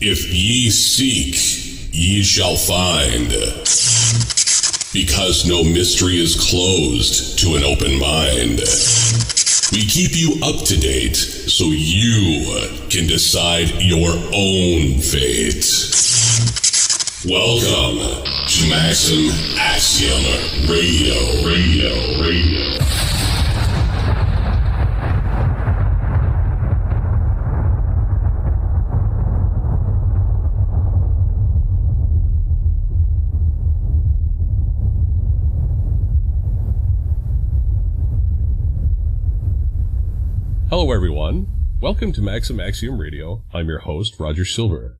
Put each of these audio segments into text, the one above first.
If ye seek, ye shall find. Because no mystery is closed to an open mind. We keep you up to date so you can decide your own fate. Welcome to Maxim Axiom Radio. Hello everyone, welcome to Maxim Axiom Radio. I'm your host, Roger Sylver.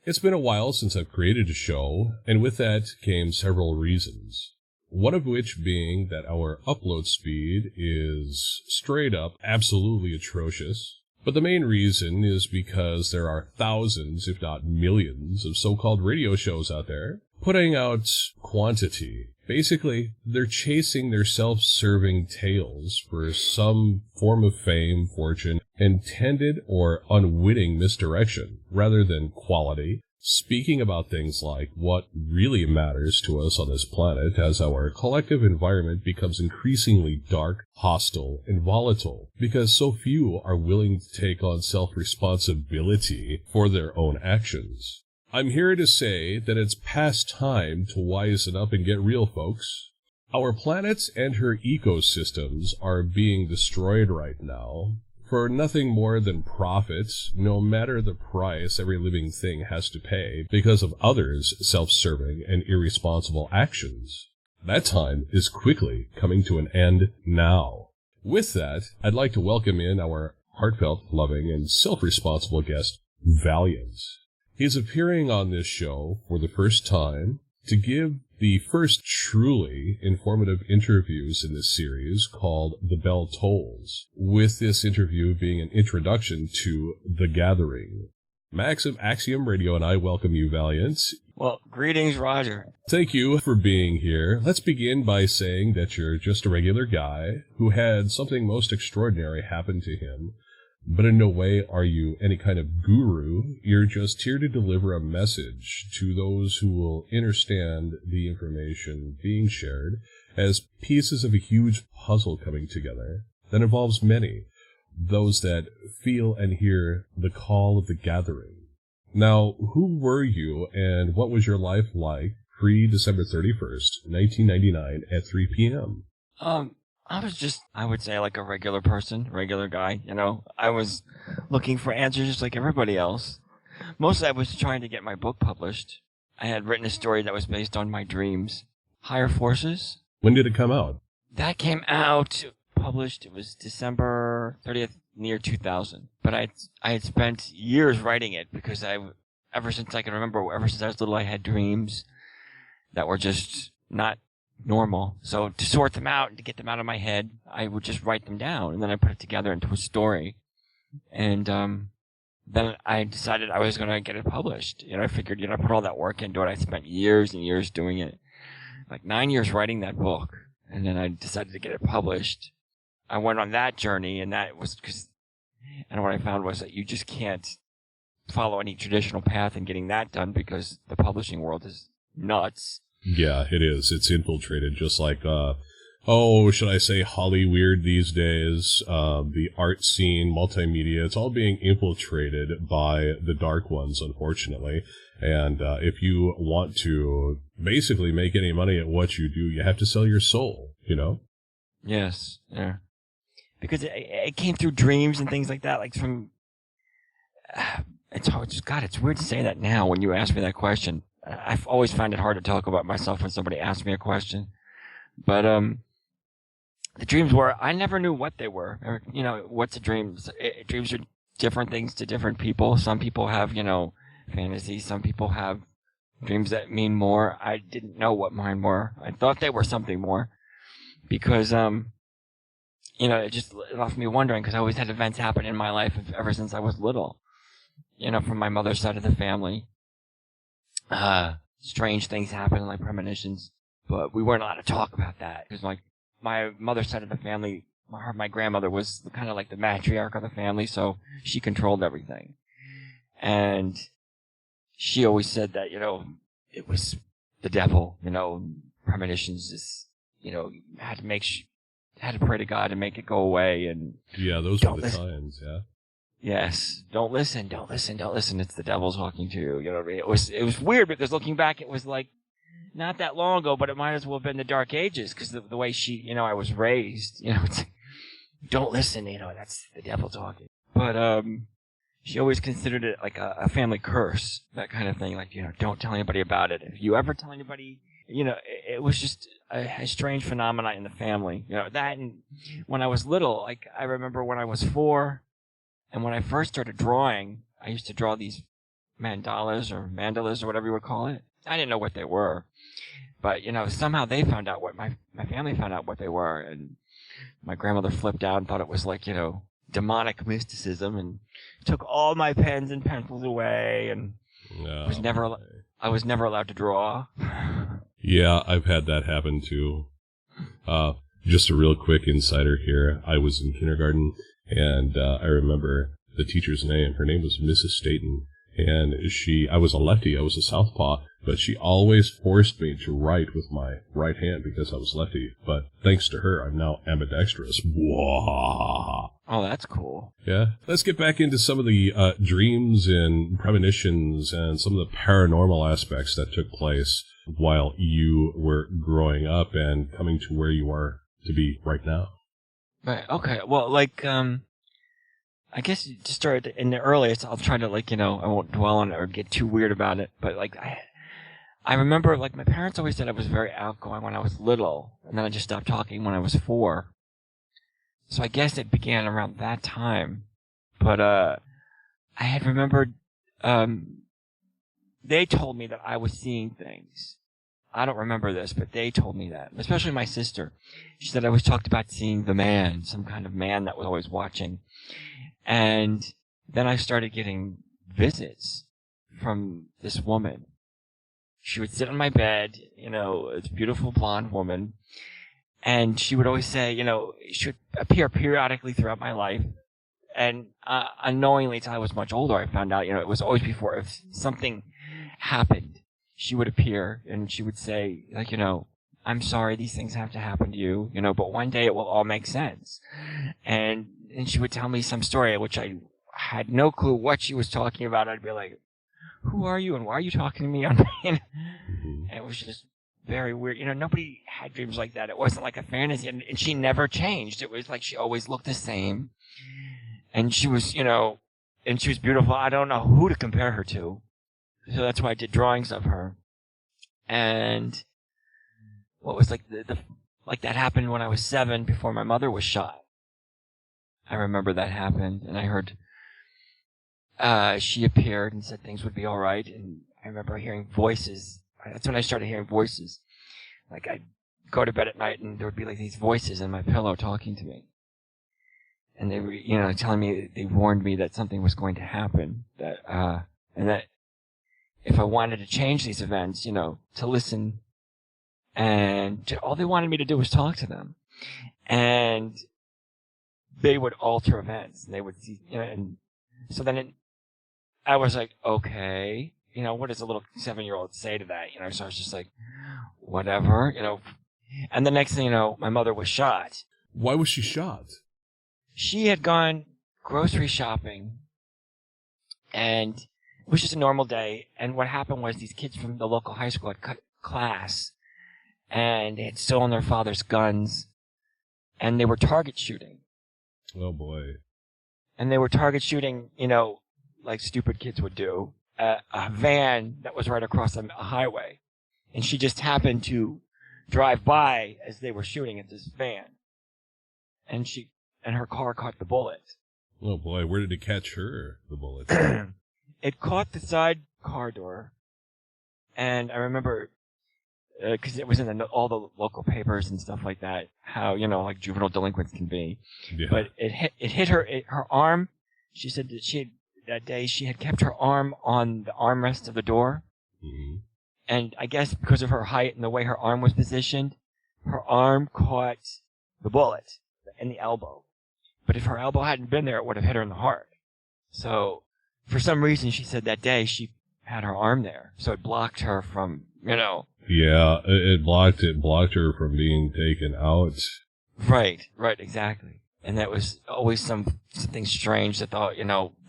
It's been a while since I've created a show, and with that came several reasons. One of which being that our upload speed is straight up absolutely atrocious. But the main reason is because there are thousands, if not millions, of so-called radio shows out there putting out quantity. Basically, they're chasing their self-serving tails for some form of fame, fortune, intended or unwitting misdirection, rather than quality, speaking about things like what really matters to us on this planet as our collective environment becomes increasingly dark, hostile, and volatile, because so few are willing to take on self-responsibility for their own actions. I'm here to say that it's past time to wisen up and get real, folks. Our planet and her ecosystems are being destroyed right now for nothing more than profit, no matter the price every living thing has to pay because of others' self-serving and irresponsible actions. That time is quickly coming to an end now. With that, I'd like to welcome in our heartfelt, loving, and self-responsible guest, Valiant. He's appearing on this show for the first time to give the first truly informative interviews in this series called The Bell Tolls, with this interview being an introduction to The Gathering. Maxim Axiom Radio and I welcome you, Valiant. Well, greetings, Roger. Thank you for being here. Let's begin by saying that you're just a regular guy who had something most extraordinary happen to him. But in no way are you any kind of guru. You're just here to deliver a message to those who will understand the information being shared as pieces of a huge puzzle coming together that involves many, those that feel and hear the call of the gathering. Now, who were you and what was your life like pre-December 31st, 1999 at 3 p.m.? I was just, I would say, like a regular person, regular guy, you know. I was looking for answers just like everybody else. Mostly I was trying to get my book published. I had written a story that was based on my dreams. Higher Forces. When did it come out? That came out, published, it was December 30th, near 2000. But I had spent years writing it because ever since I can remember, ever since I was little, I had dreams that were just not normal. So to sort them out and to get them out of my head, I would just write them down, and then I put it together into a story. And then I decided I was going to get it published. You know, I figured, you know, I put all that work into it. I spent years and years doing it, like 9 years writing that book, and then I decided to get it published. I went on that journey, and that was because, and what I found was that you just can't follow any traditional path in getting that done because the publishing world is nuts. Yeah, it is. It's infiltrated, just like, should I say Hollyweird these days, the art scene, multimedia, it's all being infiltrated by the dark ones, unfortunately. And if you want to basically make any money at what you do, you have to sell your soul, you know? Yes, yeah. Because it came through dreams and things like that, like from... it's weird to say that now when you ask me that question. I've always found it hard to talk about myself when somebody asks me a question. But the dreams were, I never knew what they were. You know, what's a dream? Dreams are different things to different people. Some people have, you know, fantasies. Some people have dreams that mean more. I didn't know what mine were. I thought they were something more because, you know, it left me wondering because I always had events happen in my life ever since I was little. You know, from my mother's side of the family. Strange things happen, like premonitions, but we weren't allowed to talk about that because, like, my mother's side of the family, my grandmother was kind of like the matriarch of the family, so she controlled everything. And she always said that, it was the devil, premonitions is, had to pray to God to make it go away. And yeah, those were the signs. Yeah. Yes. Don't listen. It's the devil talking to you. You know what I mean? It was weird because looking back, it was like not that long ago, but it might as well have been the Dark Ages because the way she, I was raised, it's like, don't listen, that's the devil talking. But, she always considered it like a family curse, that kind of thing. Like, don't tell anybody about it. If you ever tell anybody, it was just a strange phenomenon in the family. That, and when I was little, like, I remember when I was 4, and when I first started drawing, I used to draw these mandalas or whatever you would call it. I didn't know what they were. But, somehow they found out what my family found out what they were. And my grandmother flipped out and thought it was like, demonic mysticism, and took all my pens and pencils away, and I was never allowed to draw. Yeah, I've had that happen too. Just a real quick insider here. I was in kindergarten, and I remember the teacher's name. Her name was Mrs. Staten, and I was a lefty. I was a southpaw, but she always forced me to write with my right hand because I was lefty. But thanks to her, I'm now ambidextrous. Whoa. Oh, that's cool. Yeah. Let's get back into some of the dreams and premonitions and some of the paranormal aspects that took place while you were growing up and coming to where you are to be right now. Right. Okay. Well, like, I guess to start in the earliest, I'll try to, like, I won't dwell on it or get too weird about it, but, like, I remember, like, my parents always said I was very outgoing when I was little, and then I just stopped talking when I was 4. So I guess it began around that time. But I had remembered, they told me that I was seeing things. I don't remember this, but they told me that, especially my sister. She said I always talked about seeing the man, some kind of man that was always watching. And then I started getting visits from this woman. She would sit on my bed, this beautiful blonde woman, and she would always say, she would appear periodically throughout my life. And unknowingly, until I was much older, I found out, it was always before. If something happened, she would appear and she would say, like, I'm sorry these things have to happen to you, but one day it will all make sense. And she would tell me some story, which I had no clue what she was talking about. I'd be like, who are you and why are you talking to me? And it was just very weird. Nobody had dreams like that. It wasn't like a fantasy, and she never changed. It was like she always looked the same. And she was, and she was beautiful. I don't know who to compare her to. So that's why I did drawings of her. And what was like like that happened when I was 7 before my mother was shot. I remember that happened, and I heard she appeared and said things would be all right. And I remember hearing voices. That's when I started hearing voices. Like, I'd go to bed at night, and there would be like these voices in my pillow talking to me. And they were, telling me, they warned me that something was going to happen. And that if I wanted to change these events, to listen, and all they wanted me to do was talk to them. And they would alter events. And they would see, and so then I was like, okay. What does a little 7-year-old say to that? So I was just like, whatever, And the next thing you know, my mother was shot. Why was she shot? She had gone grocery shopping, and it was just a normal day. And what happened was these kids from the local high school had cut class, and they had stolen their father's guns, and they were target shooting. Oh, boy. And they were target shooting, like stupid kids would do. A van that was right across a highway, and she just happened to drive by as they were shooting at this van, and her car caught the bullet. Oh boy, where did it catch her, the bullet? It caught the side car door, and I remember because it was in all the local papers and stuff like that, how like juvenile delinquents can be. Yeah. But it hit her arm. She said that that day she had kept her arm on the armrest of the door. Mm-hmm. And I guess because of her height and the way her arm was positioned, her arm caught the bullet in the elbow. But if her elbow hadn't been there, it would have hit her in the heart. So for some reason, she said that day she had her arm there, so it blocked her from, Yeah, it blocked her from being taken out. Right, exactly. And that was always something strange that thought,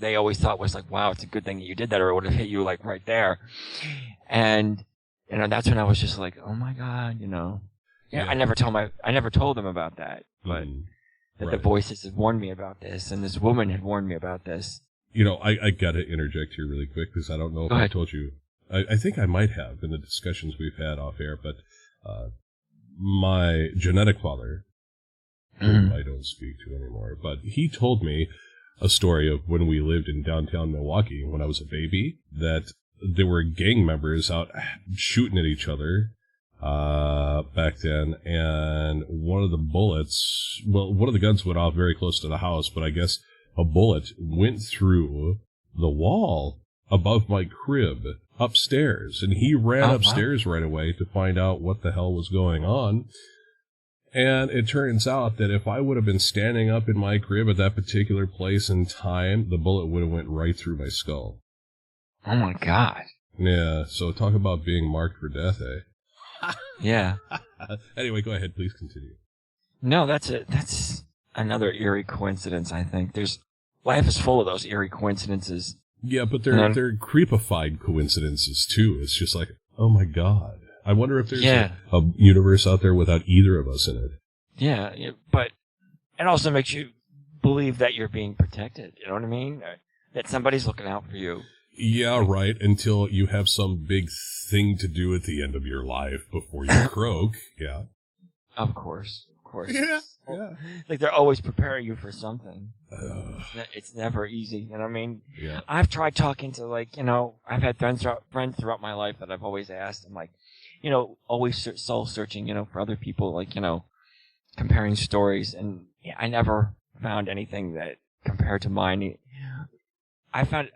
they always thought was like, wow, it's a good thing that you did that, or it would have hit you like right there. And that's when I was just like, oh my God, Yeah. I never told them about that, but that the voices had warned me about this, and this woman had warned me about this. I got to interject here really quick because I don't know if I told you. I think I might have in the discussions we've had off air, but my genetic father, whom I don't speak to anymore, but he told me a story of when we lived in downtown Milwaukee when I was a baby, that there were gang members out shooting at each other back then, and one of the guns went off very close to the house, but I guess a bullet went through the wall above my crib upstairs, and he ran upstairs right away to find out what the hell was going on. And it turns out that if I would have been standing up in my crib at that particular place and time, the bullet would have went right through my skull. Oh my God. Yeah, so talk about being marked for death, eh? Yeah. Anyway, go ahead, please continue. No, that's another eerie coincidence, I think. Life is full of those eerie coincidences. Yeah, but they're creepified coincidences, too. It's just like, oh my God. I wonder if there's a universe out there without either of us in it. Yeah, but it also makes you believe that you're being protected. You know what I mean? That somebody's looking out for you. Yeah, right. Until you have some big thing to do at the end of your life before you croak. Yeah. Of course. Yeah. Like they're always preparing you for something. It's never easy. You know what I mean? Yeah. I've tried talking to I've had friends throughout my life that I've always asked. I'm like, always soul searching, for other people, comparing stories, and I never found anything that compared to mine. I found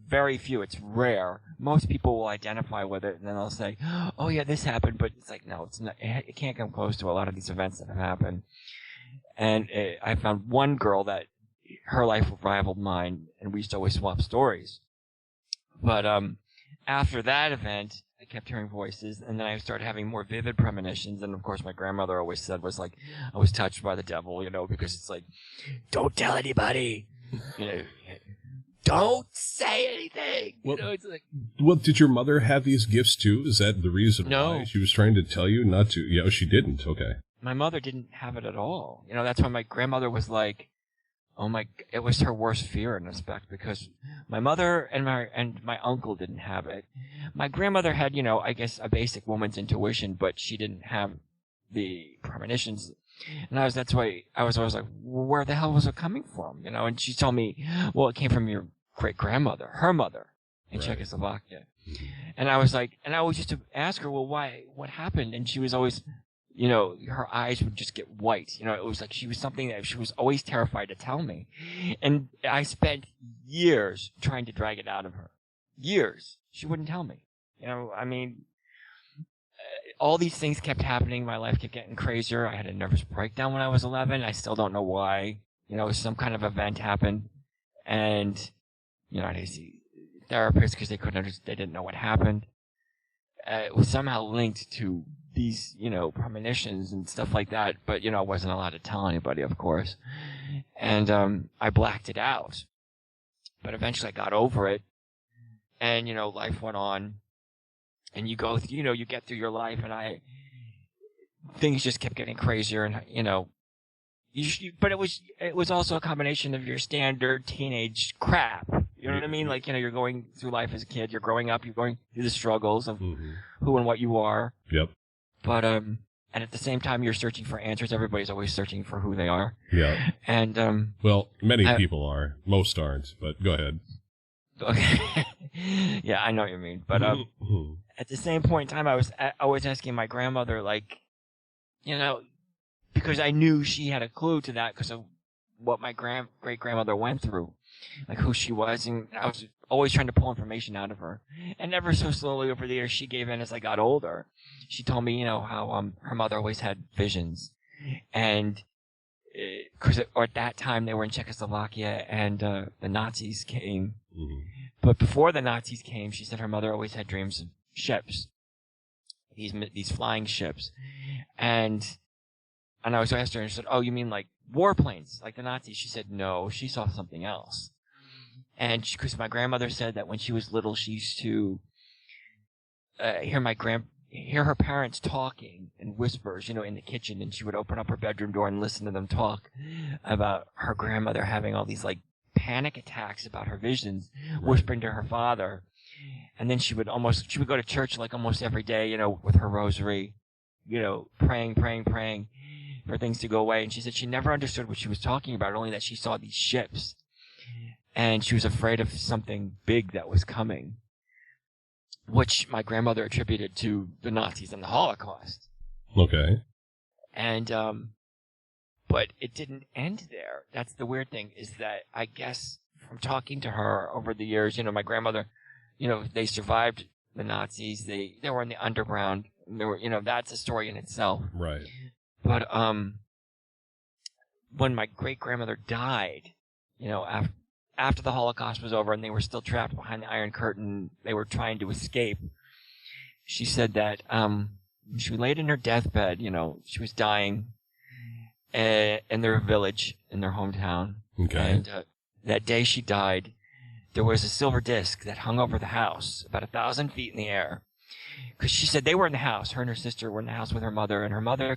very few. It's rare. Most people will identify with it, and then they'll say, "Oh yeah, this happened," but it's like, no, it's not. It can't come close to a lot of these events that have happened. And I found one girl that her life rivaled mine, and we used to always swap stories. But after that event, I kept hearing voices, and then I started having more vivid premonitions. And of course, my grandmother always said was like, I was touched by the devil, because it's like, don't tell anybody, don't say anything. It's like. Well, did your mother have these gifts too? Is that the reason why she was trying to tell you not to? Yeah, she didn't. Okay. My mother didn't have it at all. That's why my grandmother was like, it was her worst fear in respect, because my mother and my uncle didn't have it. My grandmother had, I guess a basic woman's intuition, but she didn't have the premonitions. And that's why I was always like, well, where the hell was it coming from? And she told me, well, it came from your great grandmother, her mother in Czechoslovakia. Mm-hmm. And I was like, and I always used to ask her, well, why, what happened? And she was always, her eyes would just get white. It was like she was something that she was always terrified to tell me. And I spent years trying to drag it out of her. Years. She wouldn't tell me. All these things kept happening. My life kept getting crazier. I had a nervous breakdown when I was 11. I still don't know why. Some kind of event happened. And, I had to see therapists because they didn't know what happened. It was somehow linked to these, premonitions and stuff like that. But, I wasn't allowed to tell anybody, of course. And I blacked it out. But eventually I got over it. And, life went on. And you go, you get through your life, and things just kept getting crazier, and but it was also a combination of your standard teenage crap. You know what I mean? Like, you're going through life as a kid, you're growing up, you're going through the struggles of who and what you are. Yep. But and at the same time, you're searching for answers. Everybody's always searching for who they are. Yeah. And well, many people are. Most aren't. But go ahead. Okay. Yeah, I know what you mean. But at the same point in time, I was asking my grandmother, because I knew she had a clue to that because of what my great-grandmother went through, like who she was, and I was always trying to pull information out of her. And ever so slowly over the years, she gave in as I got older. She told me, how her mother always had visions, and because at that time they were in Czechoslovakia, and the Nazis came, But before the Nazis came, she said her mother always had dreams of ships, these flying ships, and I was asked her, and she said, "Oh, you mean like warplanes, like the Nazis?" She said, "No, she saw something else." And because my grandmother said that when she was little, she used to hear her parents talking in whispers, in the kitchen, and she would open up her bedroom door and listen to them talk about her grandmother having all these like panic attacks about her visions, whispering to her father. And then she would go to church like almost every day, with her rosary, praying for things to go away. And she said she never understood what she was talking about, only that she saw these ships. And she was afraid of something big that was coming, which my grandmother attributed to the Nazis and the Holocaust. Okay. And, but it didn't end there. That's the weird thing, is that I guess from talking to her over the years, my grandmother, they survived the Nazis. They were in the underground. They were, that's a story in itself. Right. But, when my great-grandmother died, after the Holocaust was over and they were still trapped behind the Iron Curtain, they were trying to escape. She said that, she laid in her deathbed, she was dying, in their village, in their hometown. Okay. And that day she died, there was a silver disc that hung over the house, about 1,000 feet in the air. Because she said they were in the house. Her and her sister were in the house with her mother, and her mother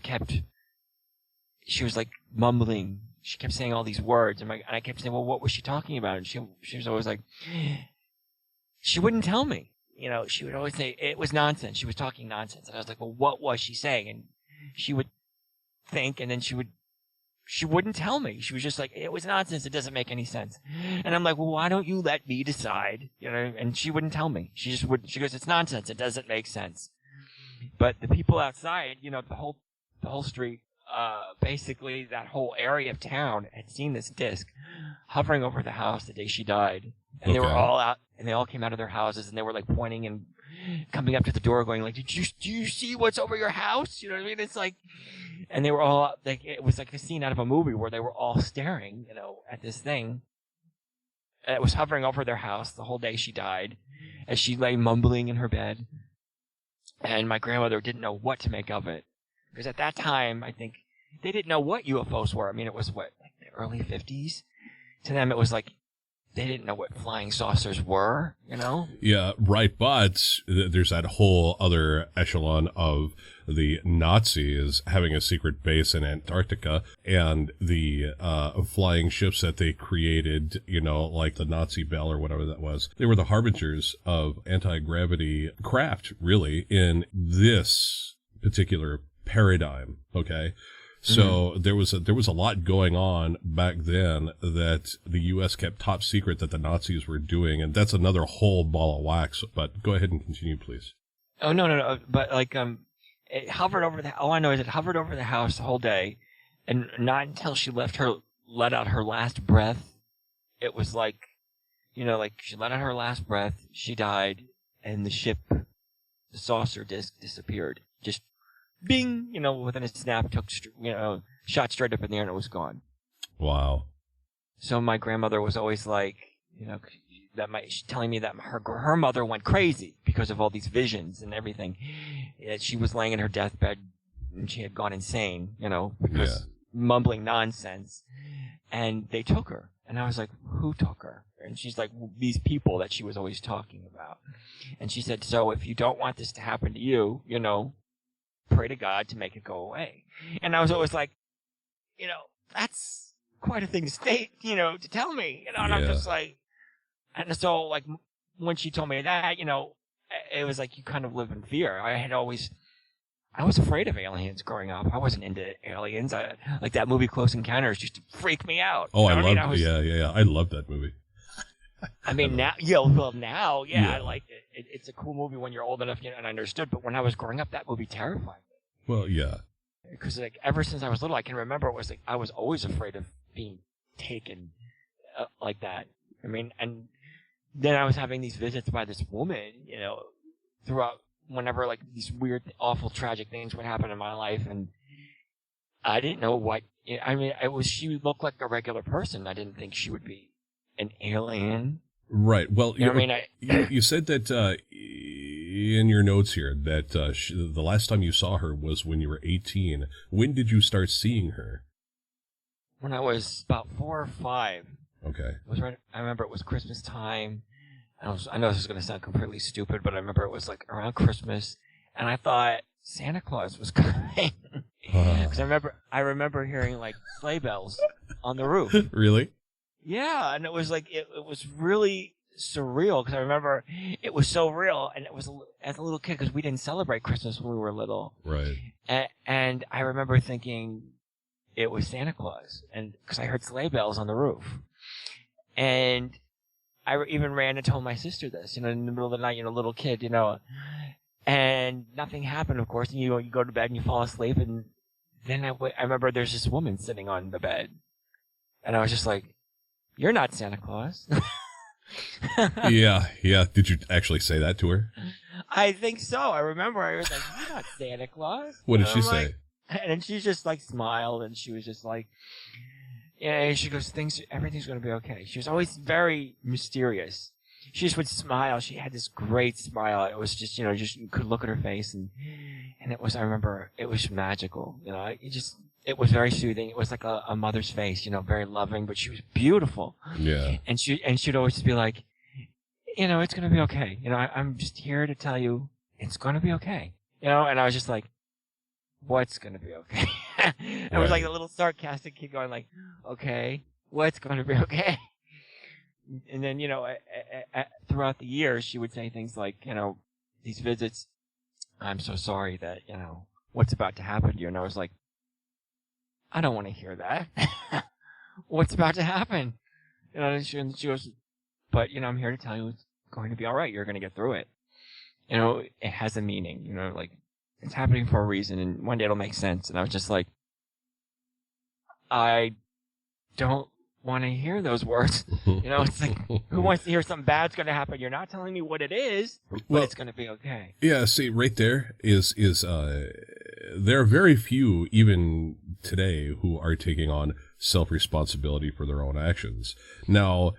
she was like mumbling. She kept saying all these words, and I kept saying, "Well, what was she talking about?" And she was always like, she wouldn't tell me. She would always say it was nonsense. She was talking nonsense, and I was like, "Well, what was she saying?" And she would think, and then she wouldn't tell me. She was just like, "It was nonsense. It doesn't make any sense." And I'm like, "Well, why don't you let me decide?" And she wouldn't tell me. She goes, "It's nonsense. It doesn't make sense." But the people outside, the whole street, basically that whole area of town had seen this disc hovering over the house the day she died. And They were all out, and they all came out of their houses, and they were like pointing and coming up to the door going like, do you see what's over your house? You know what I mean? It's like, and they were all like, it was like a scene out of a movie where they were all staring, at this thing. And it was hovering over their house the whole day she died, as she lay mumbling in her bed. And my grandmother didn't know what to make of it. Because at that time, I think, they didn't know what UFOs were. I mean, it was like the early 50s? To them, it was like, they didn't know what flying saucers were, Yeah, right. But there's that whole other echelon of the Nazis having a secret base in Antarctica, and the flying ships that they created, like the Nazi Bell or whatever that was. They were the harbingers of anti-gravity craft, really, in this particular paradigm. Okay. So there was a lot going on back then that the U.S. kept top secret that the Nazis were doing, and that's another whole ball of wax. But go ahead and continue, please. Oh no! But like it hovered over all I know is it hovered over the house the whole day, and not until she let out her last breath. It was like, like she let out her last breath, she died, and the saucer disc disappeared. Just bing, within a snap, shot straight up in the air and it was gone. Wow. So my grandmother was always like, telling me that her mother went crazy because of all these visions and everything. She was laying in her deathbed and she had gone insane, because mumbling nonsense. And they took her. And I was like, who took her? And she's like, these people that she was always talking about. And she said, so if you don't want this to happen to you, pray to God to make it go away. And I was always like, that's quite a thing to state, to tell me, and I'm just like, and so like when she told me that, it was like you kind of live in fear. I was afraid of aliens growing up. I wasn't into aliens. Like that movie Close Encounters used to freak me out. Oh, I love I love that movie. I mean, now, I liked it. It's a cool movie when you're old enough and understood. But when I was growing up, that movie terrified me. Well, yeah. Because like ever since I was little, I can remember it was like I was always afraid of being taken like that. I mean, and then I was having these visits by this woman, throughout whenever like these weird, awful, tragic things would happen in my life, and I didn't know what. I mean, she looked like a regular person. I didn't think she would be an alien, Right. Well, You know what I mean? you said that in your notes here that the last time you saw her was when you were 18. When did you start seeing her? When I was about 4 or 5. Okay. It was right. I remember it was Christmas time. I know this is going to sound completely stupid, but I remember it was like around Christmas, and I thought Santa Claus was coming. Because I remember hearing like sleigh bells on the roof. Really? Yeah, and it was like it was really surreal because I remember it was so real, and it was as a little kid because we didn't celebrate Christmas when we were little. Right. And I remember thinking it was Santa Claus, and because I heard sleigh bells on the roof, and I even ran and told my sister this, in the middle of the night, little kid, and nothing happened, of course, and you go to bed and you fall asleep, and then I remember there's this woman sitting on the bed, and I was just like, "You're not Santa Claus." Yeah. Did you actually say that to her? I think so. I remember I was like, "You're not Santa Claus." What did she say? And she just like smiled, and she was just like, yeah, she goes, everything's going to be okay. She was always very mysterious. She just would smile. She had this great smile. It was just, you could look at her face, and I remember it was magical. It was very soothing. It was like a mother's face, very loving, but she was beautiful. Yeah. And she'd always just be like, it's going to be okay. I'm just here to tell you it's going to be okay. And I was just like, what's going to be okay? I was like a little sarcastic kid going like, okay, what's going to be okay? And then, throughout the years, she would say things like, these visits, I'm so sorry that, what's about to happen to you. And I was like, I don't want to hear that. What's about to happen? And she goes, but, I'm here to tell you it's going to be all right. You're going to get through it. It has a meaning, like, it's happening for a reason, and one day it'll make sense. And I was just like, I don't want to hear those words. It's like, who wants to hear something bad's going to happen? You're not telling me what it is, but it's going to be okay. Yeah, see, right there is there are very few, even today, who are taking on self-responsibility for their own actions. Now,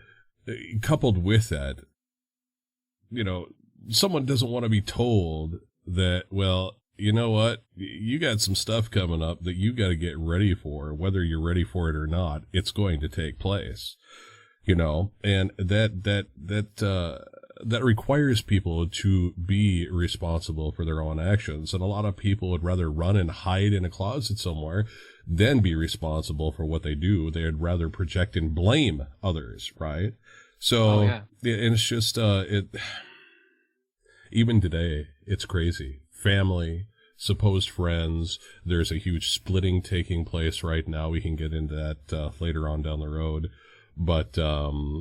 coupled with that, someone doesn't want to be told that, well, you know what? You got some stuff coming up that you got to get ready for. Whether you're ready for it or not, it's going to take place. And that requires people to be responsible for their own actions. And a lot of people would rather run and hide in a closet somewhere than be responsible for what they do. They'd rather project and blame others, right? So, and it's just even today, it's crazy. Family, supposed friends, there's a huge splitting taking place right now. We can get into that later on down the road. But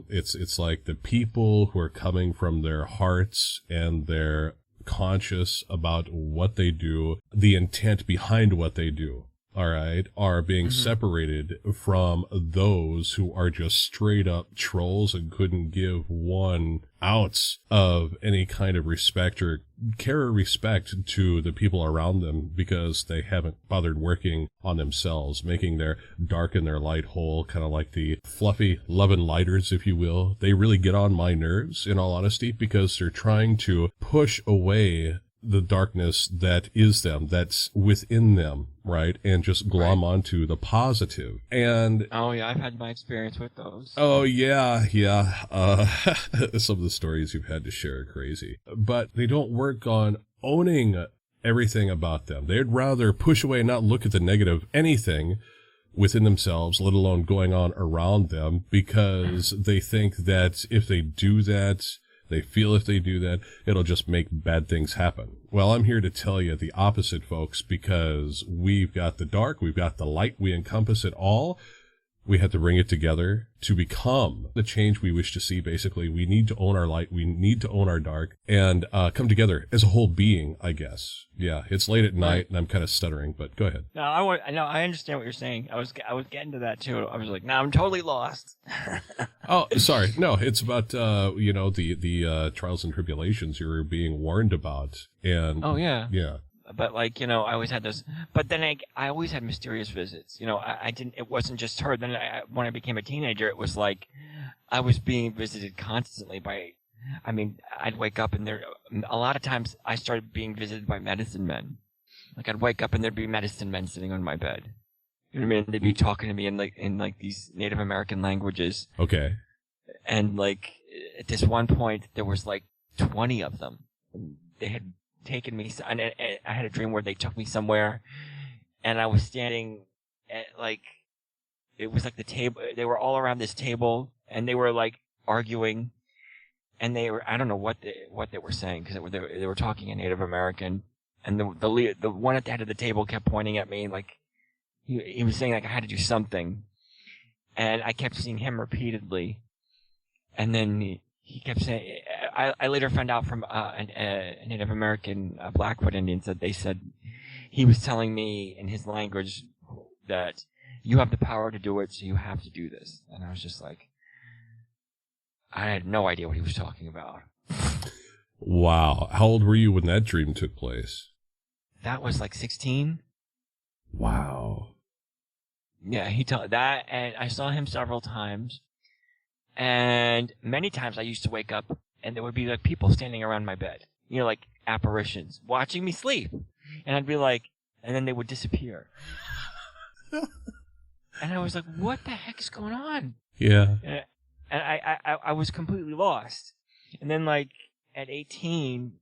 it's like the people who are coming from their hearts and they're conscious about what they do, the intent behind what they do, all right, are being separated from those who are just straight up trolls and couldn't give 1 ounce of any kind of respect or care or respect to the people around them because they haven't bothered working on themselves, making their dark and their light whole, kind of like the fluffy love and lighters, if you will. They really get on my nerves, in all honesty, because they're trying to push away the darkness that is them, that's within them, right? And just glom onto the positive. And oh yeah, I've had my experience with those. Oh yeah. Some of the stories you've had to share are crazy. But they don't work on owning everything about them. They'd rather push away and not look at the negative anything within themselves, let alone going on around them, because they think that if they do that, they feel if they do that, it'll just make bad things happen. Well, I'm here to tell you the opposite, folks, because we've got the dark, we've got the light, we encompass it all. We have to bring it together to become the change we wish to see, basically. We need to own our light, we need to own our dark, and come together as a whole being, I guess. Yeah, it's late at night, and I'm kind of stuttering, but go ahead. No, I understand what you're saying. I was getting to that, too. I was like, no, I'm totally lost. Oh, sorry. No, it's about, the trials and tribulations you're being warned about. And oh, yeah. Yeah. But I always had those, but then I always had mysterious visits. I didn't, it wasn't just her. Then when I became a teenager, it was like, I was being visited constantly by, I mean, I'd wake up and a lot of times I started being visited by medicine men. Like I'd wake up and there'd be medicine men sitting on my bed. You know what I mean? They'd be talking to me in these Native American languages. Okay. And like at this one point there was like 20 of them. They had taken me, and I had a dream where they took me somewhere, and I was standing at like, it was like the table. They were all around this table, and they were like arguing, and I don't know what they were saying, because they were talking in Native American, and the one at the head of the table kept pointing at me like he was saying like I had to do something, and I kept seeing him repeatedly, and then he kept saying. I later found out from a Native American Blackfoot Indians that they said he was telling me in his language that you have the power to do it, so you have to do this. And I was just like, I had no idea what he was talking about. Wow. How old were you when that dream took place? That was like 16. Wow. Yeah, he told that, and I saw him several times. And many times I used to wake up and there would be like people standing around my bed, you know, like apparitions watching me sleep. And I'd be like, and then they would disappear. And I was like, what the heck is going on? Yeah. And I was completely lost. And then like at 18,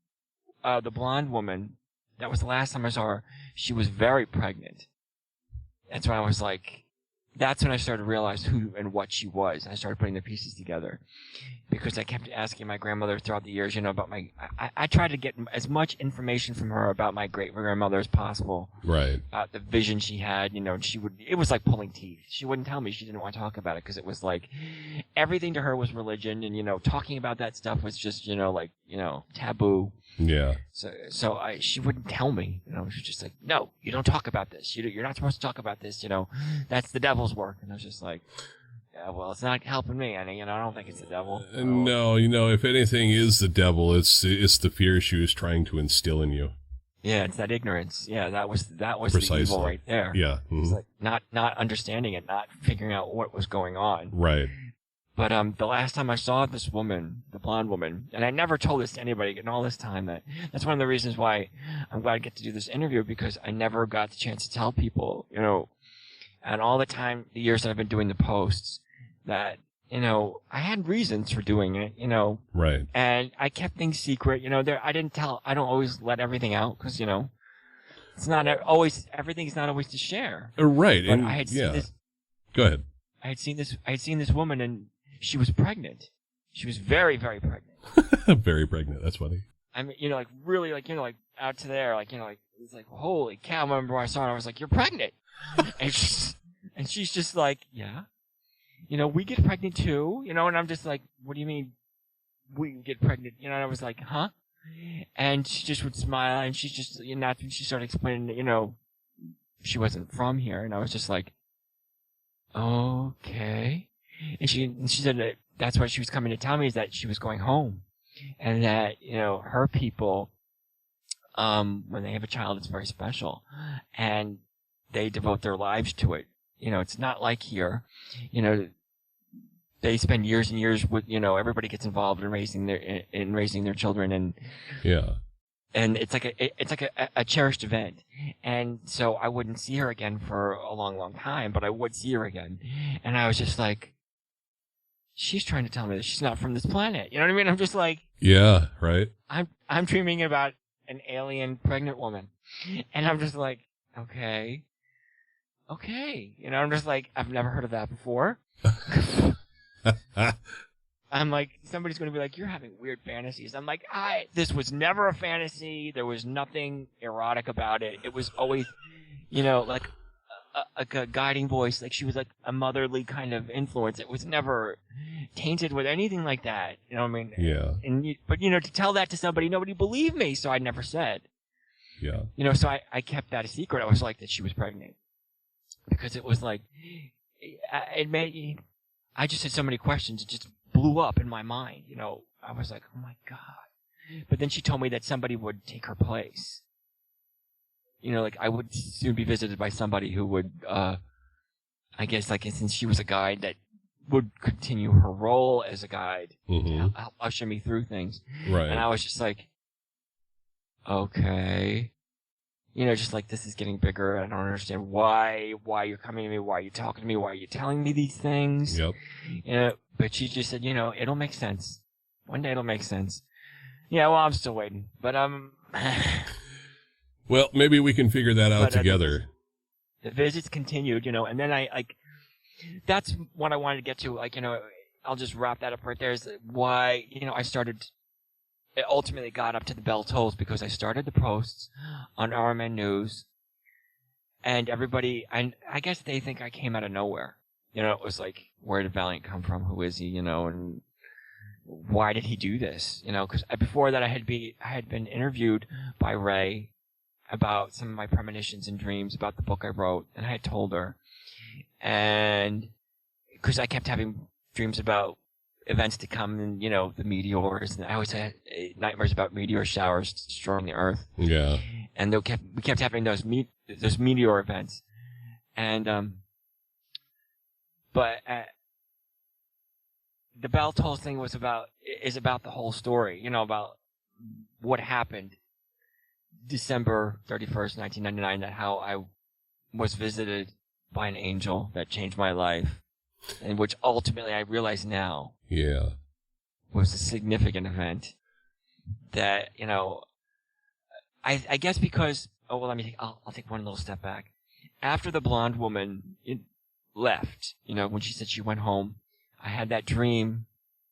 the blonde woman, that was the last time I saw her, she was very pregnant. That's when I was like, that's when I started to realize who and what she was. I started putting the pieces together because I kept asking my grandmother throughout the years, you know, about I tried to get as much information from her about my great-grandmother as possible. Right. The vision she had, you know, it was like pulling teeth. She wouldn't tell me. She didn't want to talk about it because it was like everything to her was religion, and, you know, talking about that stuff was just, you know, like, you know, taboo. Yeah. So she wouldn't tell me. You know, she was just like, no, you don't talk about this. You're not supposed to talk about this. You know, that's the devil's work. And I was just like, yeah, well, it's not helping me. And, you know, I don't think it's the devil. No, you know, if anything is the devil, it's the fear she was trying to instill in you. Yeah, it's that ignorance. Yeah, that was Precisely. The evil right there. Yeah. Mm-hmm. It's like not understanding it, not figuring out what was going on. Right. But the last time I saw this woman, the blonde woman, and I never told this to anybody in all this time, that's one of the reasons why I'm glad I get to do this interview, because I never got the chance to tell people, you know, and all the years that I've been doing the posts, that, you know, I had reasons for doing it, you know. Right. And I kept things secret, you know. I don't always let everything out, because, you know, it's not always, everything's not always to share. Right. But I had seen this. Go ahead. I had seen this woman, and she was pregnant. She was very, very pregnant. Very pregnant. That's funny. I mean, you know, like really, like, you know, like out to there, like, you know, like it's like, holy cow! I remember when I saw her, I was like, "You're pregnant," and she's just like, "Yeah, you know, we get pregnant too," you know, and I'm just like, "What do you mean we get pregnant?" You know, and I was like, "Huh?" And she just would smile, and she's just, you know, that's when she started explaining that, you know, she wasn't from here, and I was just like, "Okay." And she said that that's what she was coming to tell me, is that she was going home, and that, you know, her people, when they have a child, it's very special, and they devote their lives to it. You know, it's not like here, you know, they spend years and years with, you know, everybody gets involved in raising their children, and yeah, and it's like a cherished event. And so I wouldn't see her again for a long, long time, but I would see her again, and I was just like, she's trying to tell me that she's not from this planet. You know what I mean? I'm just like, yeah, right. I'm dreaming about an alien pregnant woman, and I'm just like, okay. You know, I'm just like, I've never heard of that before. I'm like, somebody's going to be like, you're having weird fantasies. I'm like, this was never a fantasy. There was nothing erotic about it. It was always, you know, like a guiding voice. Like, she was like a motherly kind of influence. It was never tainted with anything like that. You know what I mean? Yeah. But, you know, to tell that to somebody, nobody believed me, so I never said. Yeah. You know, so I kept that a secret. I was like, that she was pregnant. Because it was like, I just had so many questions. It just blew up in my mind. You know, I was like, oh my God. But then she told me that somebody would take her place. You know, like, I would soon be visited by somebody who would, I guess, like, since she was a guide, that would continue her role as a guide Mm-hmm. to help usher me through things. Right. And I was just like, okay. Just like, this is getting bigger. I don't understand why you're coming to me. Why are you talking to me? Why are you telling me these things? Yep. But she just said, it'll make sense. One day it'll make sense. Yeah, well, I'm still waiting. But, Well, maybe we can figure that out together. The visits continued, and then that's what I wanted to get to. I'll just wrap that up right there. Is why, I started. It ultimately got up to the bell tolls because I started the posts on RMN News, and everybody, and I guess they think I came out of nowhere. It was like, where did Valiant come from? Who is he? And why did he do this? Because before that I had been interviewed by Ray about some of my premonitions and dreams about the book I wrote, and I had told her, and because I kept having dreams about events to come, and the meteors, and I always had nightmares about meteor showers destroying the Earth. Yeah. And we kept having those meteor events, and but the bell tolls thing is about the whole story, about what happened December 31st, 1999, that how I was visited by an angel that changed my life, and which ultimately I realize now was a significant event that, I guess because, I'll take one little step back. After the blonde woman left, when she said she went home, I had that dream,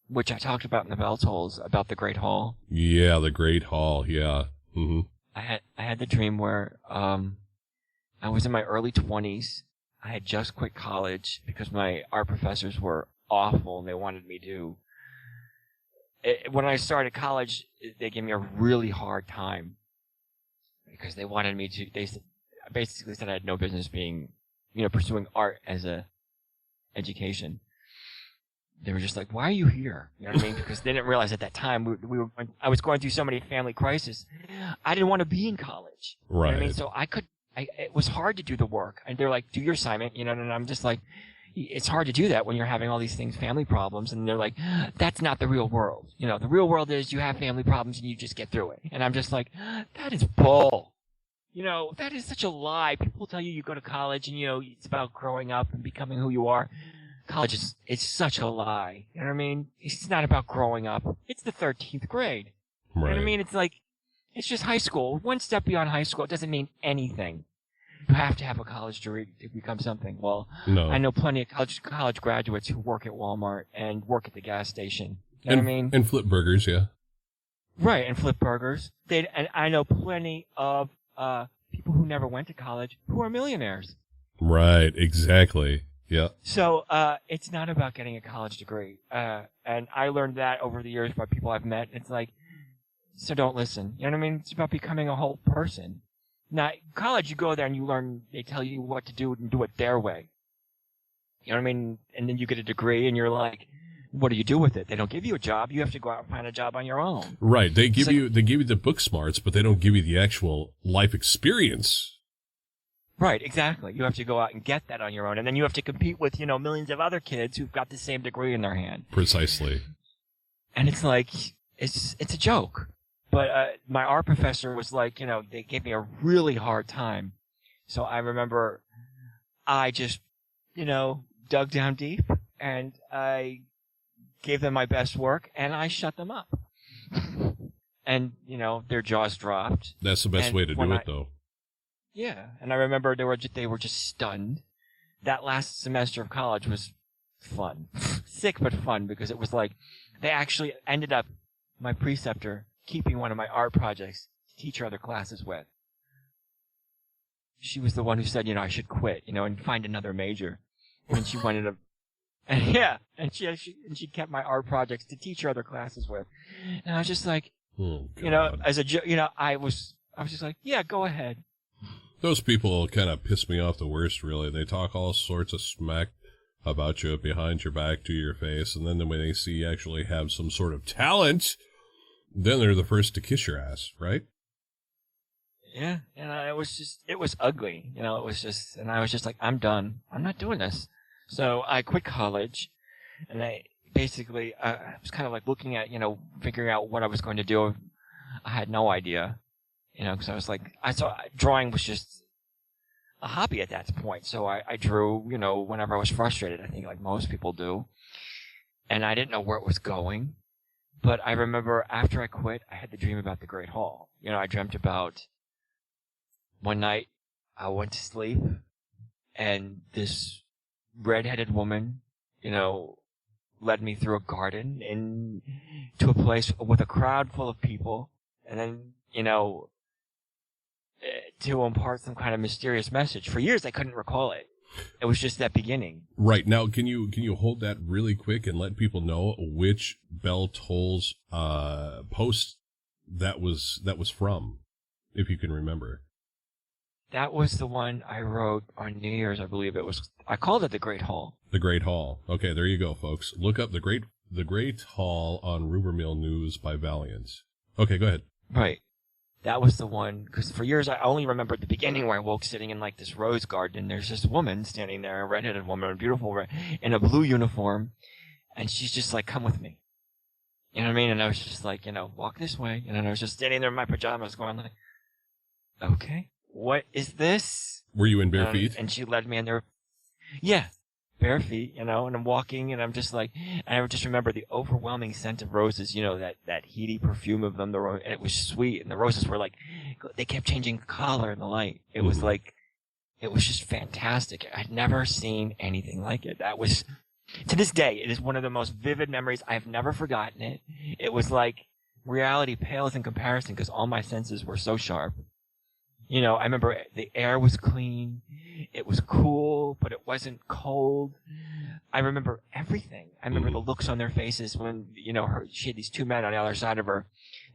which I talked about in the Bell Tolls, about the Great Hall. Yeah, the Great Hall, yeah. Mm-hmm. I had the dream where I was in my early 20s. I had just quit college because my art professors were awful and they wanted me to. When I started college, they gave me a really hard time because they wanted me to. They basically said I had no business being, pursuing art as a education. They were just like, "Why are you here?" You know what I mean? Because they didn't realize at that time I was going through so many family crises. I didn't want to be in college. Right. You know what I mean? So it was hard to do the work. And they're like, "Do your assignment," and I'm just like, it's hard to do that when you're having all these things, family problems. And they're like, "That's not the real world. The real world is you have family problems and you just get through it." And I'm just like, that is bull. That is such a lie. People tell you go to college and, it's about growing up and becoming who you are. College it's such a lie. You know what I mean? It's not about growing up. It's the 13th grade. You know what I mean? It's like, it's just high school. One step beyond high school. It doesn't mean anything. You have to have a college degree to become something. Well, no. I know plenty of college graduates who work at Walmart and work at the gas station. You know what I mean? And flip burgers, yeah. Right, and flip burgers. And I know plenty of people who never went to college who are millionaires. Right, exactly. Yeah. So it's not about getting a college degree. And I learned that over the years by people I've met. It's like, so don't listen. You know what I mean? It's about becoming a whole person. Now, college, you go there and you learn, they tell you what to do and do it their way. You know what I mean? And then you get a degree and you're like, what do you do with it? They don't give you a job. You have to go out and find a job on your own. Right. They give you the book smarts, but they don't give you the actual life experience. Right, exactly. You have to go out and get that on your own. And then you have to compete with, millions of other kids who've got the same degree in their hand. Precisely. And it's like, it's a joke. But my art professor was like, they gave me a really hard time. So I remember I just, dug down deep and I gave them my best work and I shut them up. And, their jaws dropped. That's the best way to do it, though. Yeah, and I remember they were just stunned. That last semester of college was fun. Sick but fun, because it was like they actually ended up, my preceptor, keeping one of my art projects to teach her other classes with. She was the one who said, I should quit, and find another major. And she wanted to, and she kept my art projects to teach her other classes with. And I was just like, as a I was just like, yeah, go ahead. Those people kind of piss me off the worst, really. They talk all sorts of smack about you behind your back to your face, and then when they see you actually have some sort of talent, then they're the first to kiss your ass, right? Yeah, and it was ugly. It was just, and I was just like, I'm done. I'm not doing this. So I quit college, And I basically, I was kind of like looking at, figuring out what I was going to do. I had no idea, because I was like, I saw drawing was just a hobby at that point. So I drew, whenever I was frustrated, I think like most people do. And I didn't know where it was going. But I remember after I quit, I had the dream about the Great Hall. I dreamt about one night I went to sleep and this redheaded woman, led me through a garden into a place with a crowd full of people. And then, to impart some kind of mysterious message. For years, I couldn't recall it. It was just that beginning. Right. Now, can you hold that really quick and let people know which Bell Tolls post that was from, if you can remember? That was the one I wrote on New Year's, I believe it was. I called it the Great Hall. The Great Hall. Okay, there you go, folks. Look up the Great Hall on Rumor Mill News by Valiant. Okay, go ahead. Right. That was the one, because for years I only remembered the beginning where I woke sitting in like this rose garden. There's this woman standing there, a redheaded woman, beautiful, in a blue uniform, and she's just like, "Come with me." You know what I mean? And I was just like, walk this way. And I was just standing there in my pajamas going like, okay, what is this? Were you in bare feet? And she led me in there. Yeah, bare feet, and I'm walking, and I'm just like, and I just remember the overwhelming scent of roses, that heady perfume of them, and it was sweet, and the roses were like, they kept changing color in the light. It was like, it was just fantastic. I'd never seen anything like it. That was, to this day, it is one of the most vivid memories. I've never forgotten it. It was like reality pales in comparison because all my senses were so sharp. I remember the air was clean. It was cool, but it wasn't cold. I remember everything. I remember the looks on their faces when, she had these two men on the other side of her.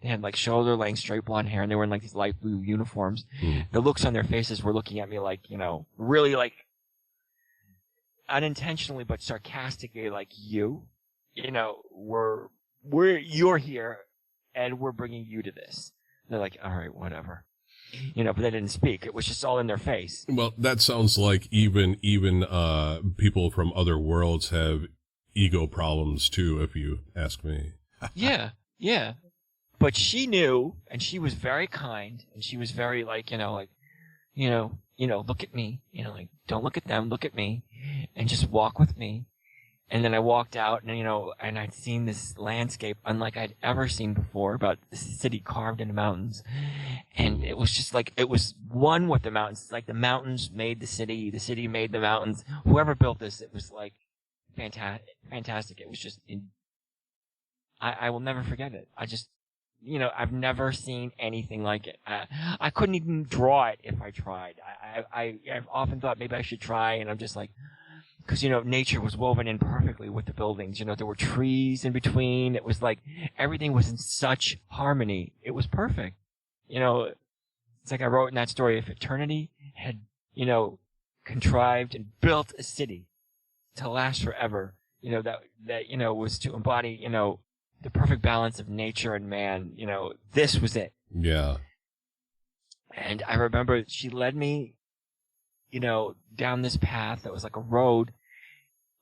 They had like shoulder-length straight blonde hair, and they were in like these light blue uniforms. The looks on their faces were looking at me like, really like unintentionally but sarcastically, like you're here and we're bringing you to this. And they're like, all right, whatever. But they didn't speak. It was just all in their face. Well, that sounds like even people from other worlds have ego problems too, if you ask me. Yeah. But she knew, and she was very kind, and she was very look at me, like, don't look at them, look at me, and just walk with me. And then I walked out, and and I'd seen this landscape unlike I'd ever seen before, about the city carved into mountains. And it was just like, it was one with the mountains. It's like the mountains made the city made the mountains. Whoever built this, it was like fantastic. It was just, I will never forget it. I just, I've never seen anything like it. I couldn't even draw it if I tried. I've often thought maybe I should try, and I'm just like, because, nature was woven in perfectly with the buildings. There were trees in between. It was like everything was in such harmony. It was perfect. It's like I wrote in that story, if eternity had, contrived and built a city to last forever, that was to embody, the perfect balance of nature and man, this was it. Yeah. And I remember she led me, down this path that was like a road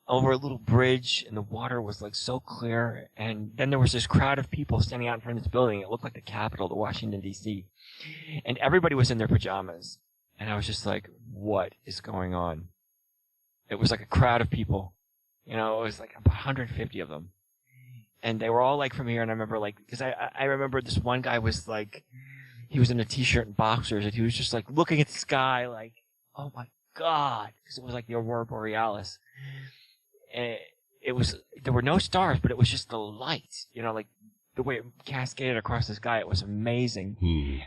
over a little bridge, and the water was like so clear. And then there was this crowd of people standing out in front of this building. It looked like the Capitol, the Washington, D.C. And everybody was in their pajamas. And I was just like, what is going on? It was like a crowd of people. It was like about 150 of them. And they were all like from here. And I remember because I remember this one guy was like, he was in a t-shirt and boxers, and he was just like looking at the sky like, oh my God, because it was like the Aurora Borealis. And there were no stars, but it was just the light, like the way it cascaded across the sky. It was amazing.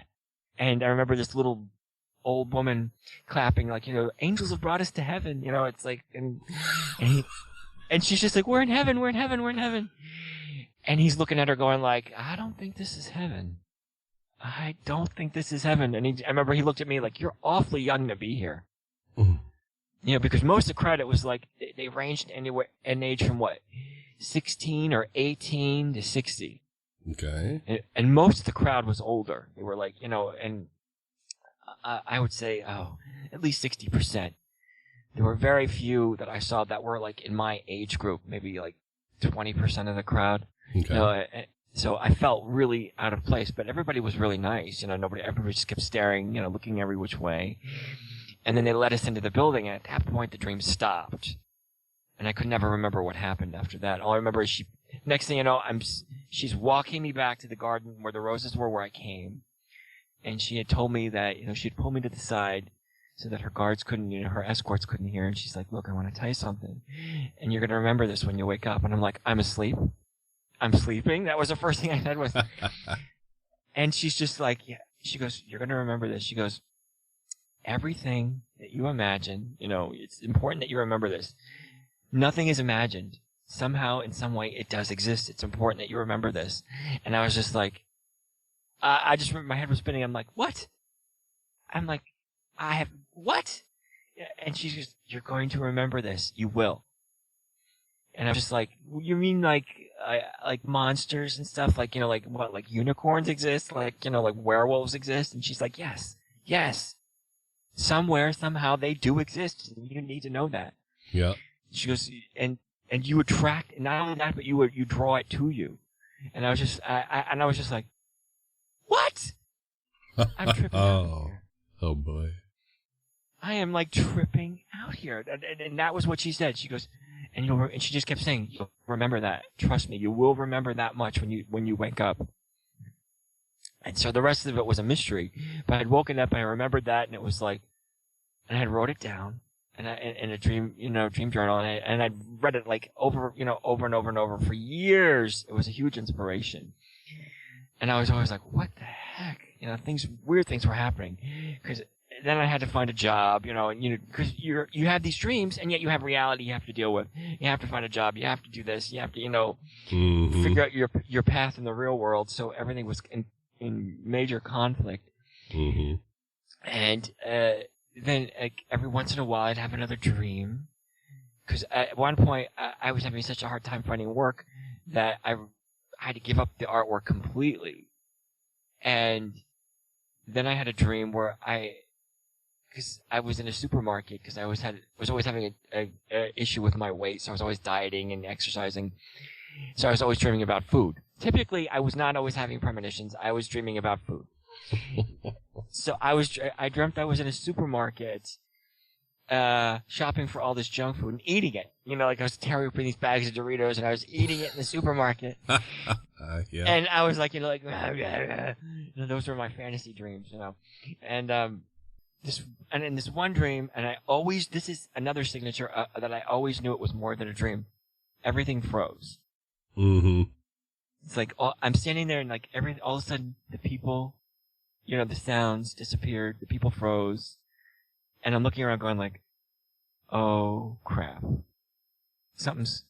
And I remember this little old woman clapping like, angels have brought us to heaven. It's like, and she's just like, we're in heaven, we're in heaven, we're in heaven. And he's looking at her going like, I don't think this is heaven. I don't think this is heaven. And I remember he looked at me like, you're awfully young to be here. Because most of the crowd, it was like, they ranged anywhere in age from 16 or 18 to 60. Okay. And most of the crowd was older. They were like, and I would say, at least 60%. There were very few that I saw that were like in my age group, maybe like 20% of the crowd. Okay. So I felt really out of place, but everybody was really nice. Everybody just kept staring, looking every which way. And then they let us into the building, and at that point, the dream stopped. And I could never remember what happened after that. All I remember is next thing you know, she's walking me back to the garden where the roses were where I came. And she had told me that, she'd pull me to the side so that her guards couldn't, her escorts couldn't hear. And she's like, look, I want to tell you something. And you're going to remember this when you wake up. And I'm like, I'm asleep. I'm sleeping. That was the first thing I said was. And she's just like, yeah. She goes, you're going to remember this. She goes, everything that you imagine, it's important that you remember this. Nothing is imagined. Somehow, in some way, it does exist. It's important that you remember this. And I was just like, I just remember my head was spinning. I'm like, what? I'm like, what? And she's just, you're going to remember this. You will. And I'm just like, you mean like monsters and stuff? Like, like what? Like unicorns exist? Like, like werewolves exist? And she's like, yes. Somewhere, somehow, they do exist. And you need to know that. Yeah. She goes, and you attract, and not only that, but you draw it to you. And I was just, I was just like, what? I'm tripping out here. Oh boy. I am like tripping out here. And that was what she said. She goes, and she just kept saying, you'll remember that. Trust me, you will remember that much when you wake up. And so the rest of it was a mystery. But I'd woken up and I remembered that, and it was like, and I wrote it down. And in a dream journal, and I'd read it like over and over for years. It was a huge inspiration. And I was always like, what the heck? Weird things were happening. Cause then I had to find a job, cause you have these dreams and yet you have reality you have to deal with. You have to find a job. You have to do this. You have to, figure out your path in the real world. So everything was in major conflict. Mm-hmm. And, then every once in a while I'd have another dream, because at one point I was having such a hard time finding work that I had to give up the artwork completely. And then I had a dream where because I was in a supermarket, because I was always having a issue with my weight, so I was always dieting and exercising, so I was always dreaming about food. Typically I was not always having premonitions. I was dreaming about food. So I dreamt I was in a supermarket, shopping for all this junk food and eating it. Like I was tearing open these bags of Doritos and I was eating it in the supermarket. Yeah. And I was like, those were my fantasy dreams, And in this one dream, and this is another signature that I always knew it was more than a dream. Everything froze. Mm-hmm. It's like I'm standing there and like all of a sudden the people. The sounds disappeared, the people froze, and I'm looking around going like, oh crap. Something's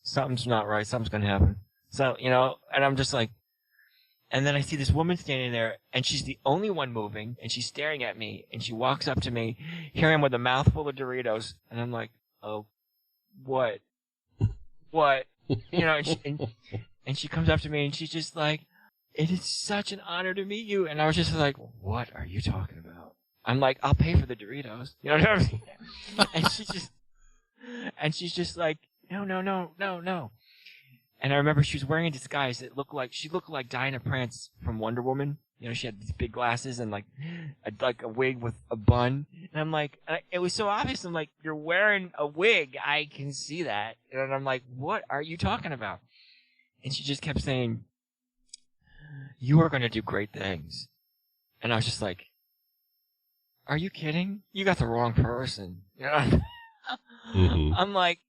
not right, something's gonna happen. So, and I'm just like, and then I see this woman standing there, and she's the only one moving, and she's staring at me, and she walks up to me, here I am with a mouthful of Doritos, and I'm like, oh, what? And she comes up to me, and she's just like, it is such an honor to meet you. And I was just like, what are you talking about? I'm like, I'll pay for the Doritos. You know what I mean? And she's just like, no. And I remember she was wearing a disguise that she looked like Diana Prince from Wonder Woman. She had these big glasses and like a wig with a bun. And I'm like, it was so obvious. I'm like, you're wearing a wig. I can see that. And I'm like, what are you talking about? And she just kept saying, you are going to do great things. And I was just like, are you kidding? You got the wrong person. Mm-hmm. I'm like,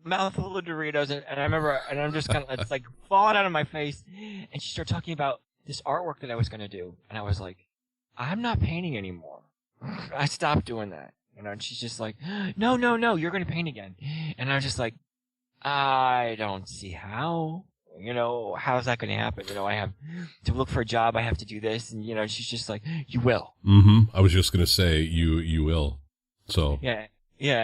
mouthful of Doritos. And I remember, and I'm just kind of, it's like falling out of my face. And she started talking about this artwork that I was going to do. And I was like, I'm not painting anymore. I stopped doing that. And she's just like, no, you're going to paint again. And I was just like, I don't see how. How's that going to happen? I have to look for a job. I have to do this. And, she's just like, you will. Mm-hmm. I was just going to say, you will. So. Yeah.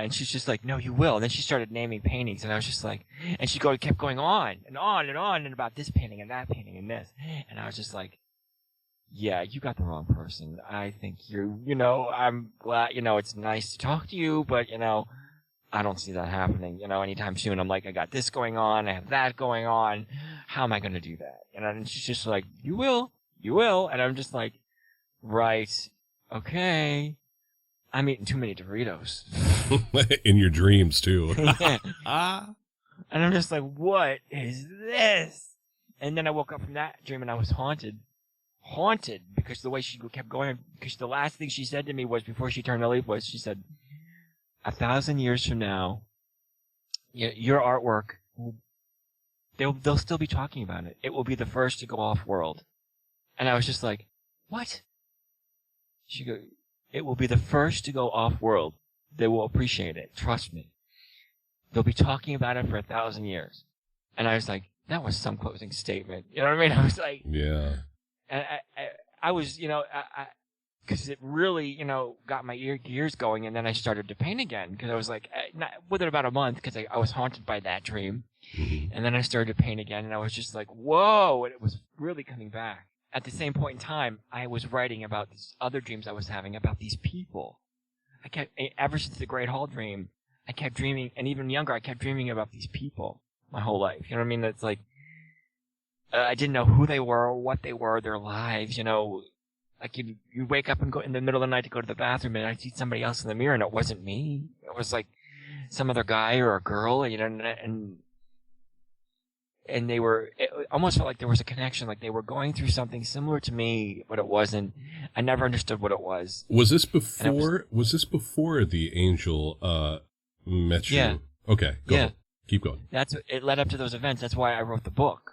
And she's just like, no, you will. And then she started naming paintings. And I was just like, and she kept going on and on and on and about this painting and that painting and this. And I was just like, yeah, you got the wrong person. I think I'm glad, it's nice to talk to you, but, I don't see that happening, anytime soon. I'm like, I got this going on, I have that going on. How am I going to do that? And she's just like, you will. And I'm just like, right, okay. I'm eating too many Doritos. In your dreams, too. And I'm just like, what is this? And then I woke up from that dream and I was haunted because the way she kept going, because the last thing she said to me was, before she turned to leave, was, she said, 1,000 years from now, your artwork, they'll still be talking about it. It will be the first to go off-world. And I was just like, what? She goes, it will be the first to go off-world. They will appreciate it. Trust me. They'll be talking about it for 1,000 years. And I was like, that was some closing statement. You know what I mean? I was like, yeah. And I was, because it really, got my gears going, and then I started to paint again, because I was like, within about a month, because I was haunted by that dream, and then I started to paint again, and I was just like, whoa, and it was really coming back. At the same point in time, I was writing about these other dreams I was having about these people. Ever since the Great Hall dream, I kept dreaming, and even younger, I kept dreaming about these people my whole life. You know what I mean? It's like, I didn't know who they were, or what they were, their lives, Like, you wake up and go in the middle of the night to go to the bathroom, and I see somebody else in the mirror, and it wasn't me. It was like some other guy or a girl, and they were, it almost felt like there was a connection, like they were going through something similar to me, but it wasn't. I never understood what it was. Was this before the angel met you? Yeah. Okay. Go ahead. Keep going. It led up to those events. That's why I wrote the book.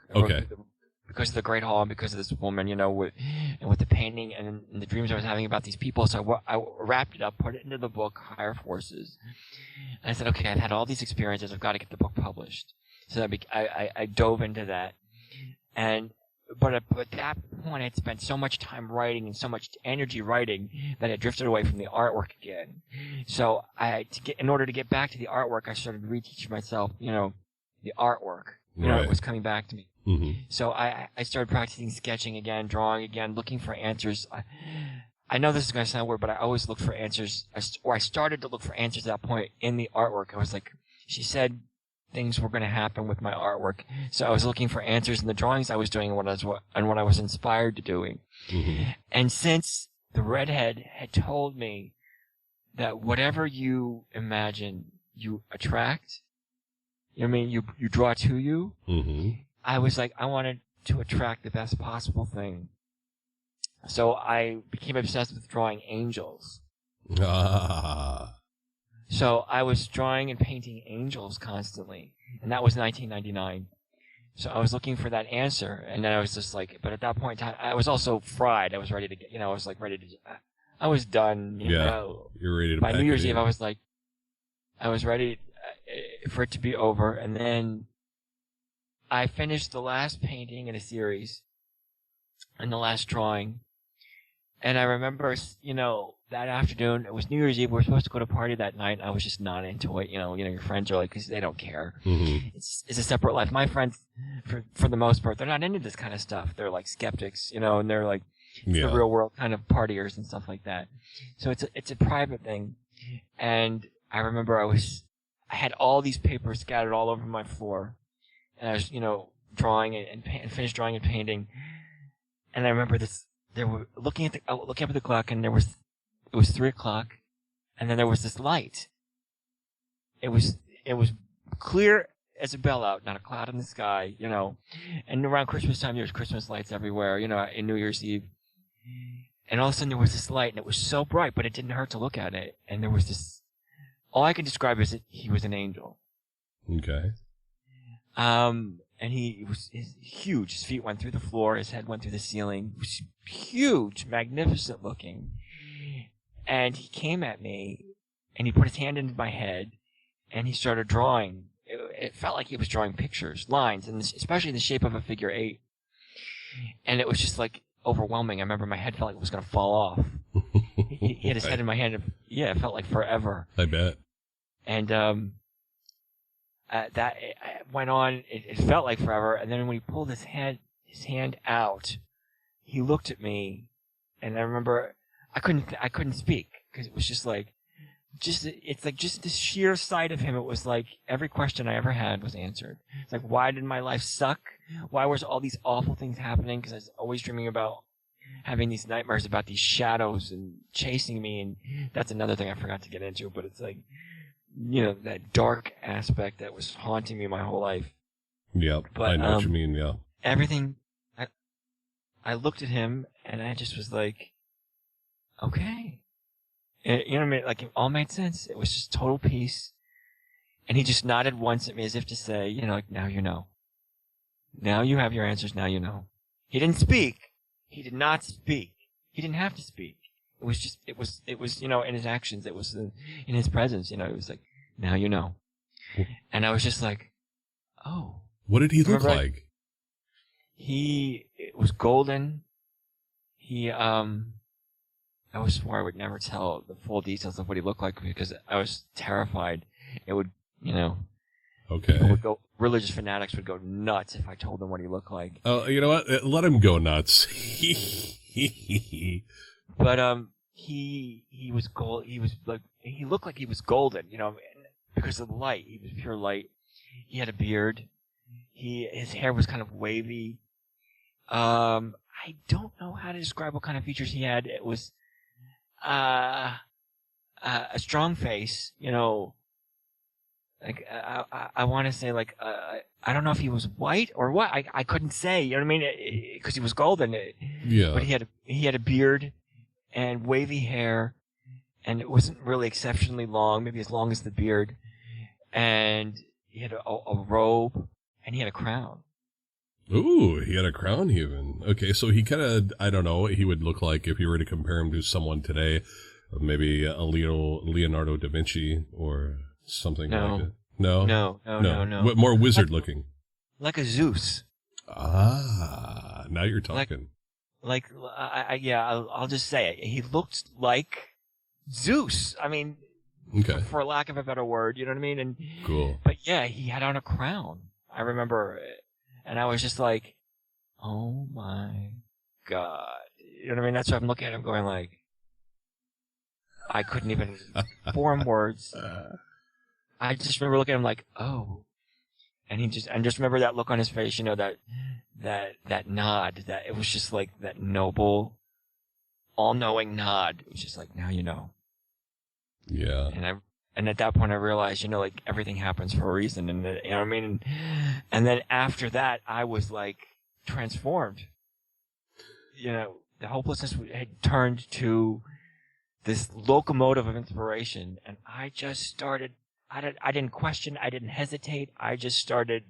Because of the Great Hall, and because of this woman, with the painting and the dreams I was having about these people. So I wrapped it up, put it into the book, Higher Forces. And I said, okay, I've had all these experiences. I've got to get the book published. So I dove into that. But at that point, I'd spent so much time writing and so much energy writing that I drifted away from the artwork again. So in order to get back to the artwork, I started reteaching myself, the artwork. It was coming back to me. Mm-hmm. So I started practicing sketching again, drawing again, looking for answers. I know this is going to sound weird, but I always looked for answers, I started to look for answers at that point in the artwork. I was like, she said things were going to happen with my artwork. So I was looking for answers in the drawings I was doing and what I was inspired to doing. Mm-hmm. And since the redhead had told me that whatever you imagine, you attract, you draw to you, mm-hmm. I was like, I wanted to attract the best possible thing. So I became obsessed with drawing angels. Ah. So I was drawing and painting angels constantly. And that was 1999. So I was looking for that answer. And then I was just like, but at that point in time, I was also fried. I was ready to get, I was like ready to, I was done. You're ready to by New Year's it Eve, I was like, I was ready for it to be over. And then I finished the last painting in a series and the last drawing. And I remember, that afternoon, it was New Year's Eve. We were supposed to go to a party that night. I was just not into it. Your friends are like, because they don't care. Mm-hmm. It's a separate life. My friends, for the most part, they're not into this kind of stuff. They're like skeptics, and they're like the real world kind of partiers and stuff like that. So it's a private thing. And I remember I had all these papers scattered all over my floor. And I was, drawing and finished drawing and painting. And I remember this. They were looking up at the clock, and it was 3:00, and then there was this light. It was clear as a bell out, not a cloud in the sky, And around Christmas time, there was Christmas lights everywhere, in New Year's Eve. And all of a sudden, there was this light, and it was so bright, but it didn't hurt to look at it. And there was this. All I can describe is that he was an angel. Okay. And he was huge. His feet went through the floor. His head went through the ceiling. He was huge, magnificent looking. And he came at me, and he put his hand into my head, and he started drawing. It felt like he was drawing pictures, lines, and especially in the shape of a figure 8. And it was just like overwhelming. I remember my head felt like it was going to fall off. He had his head in my hand. It felt like forever. I bet. And that it went on. It felt like forever. And then when he pulled his hand out, he looked at me, and I remember I couldn't speak because it was just like it's like just the sheer sight of him. It was like every question I ever had was answered. It's like, why did my life suck? Why was all these awful things happening? Because I was always dreaming about having these nightmares about these shadows and chasing me. And that's another thing I forgot to get into. But it's like, that dark aspect that was haunting me my whole life. Yeah, I know what you mean, yeah. Everything, I looked at him and I just was like, okay. And, you know what I mean? Like, it all made sense. It was just total peace. And he just nodded once at me as if to say, like, now you know. Now you have your answers, now you know. He didn't speak. He did not speak. He didn't have to speak. It was just, it was, in his actions. It was in his presence, it was like, now you know. And I was just like, oh. What did he look like? It was golden. I was swore I would never tell the full details of what he looked like because I was terrified. It would, Okay. People would go, religious fanatics would go nuts if I told them what he looked like. Oh, you know what? Let him go nuts. But he was gold. He looked like he was golden, because of the light. He was pure light. He had a beard. His hair was kind of wavy. I don't know how to describe what kind of features he had. It was a strong face, like I want to say like I don't know if he was white or what. I couldn't say, you know what I mean? Because he was golden. Yeah. But he had a beard and wavy hair, and it wasn't really exceptionally long, maybe as long as the beard. And he had a robe, and he had a crown. Ooh, he had a crown even. Okay, so he kind of, I don't know what he would look like if you were to compare him to someone today, maybe a Leonardo da Vinci or something like that. No. More wizard looking. Like a Zeus. Ah, now you're talking. I'll just say it. He looked like Zeus. I mean, okay. For lack of a better word, you know what I mean? And cool. But yeah, he had on a crown. I remember it. And I was just like, oh my God. You know what I mean? That's why I'm looking at him going like, I couldn't even form words. I just remember looking at him like, oh. And just remember that look on his face, that nod, that it was just like that noble, all-knowing nod. It was just like, now you know. Yeah. And at that point I realized, like everything happens for a reason, and you know what I mean? And then after that, I was like transformed. The hopelessness had turned to this locomotive of inspiration, and I just started. I didn't question. I didn't hesitate. I just started.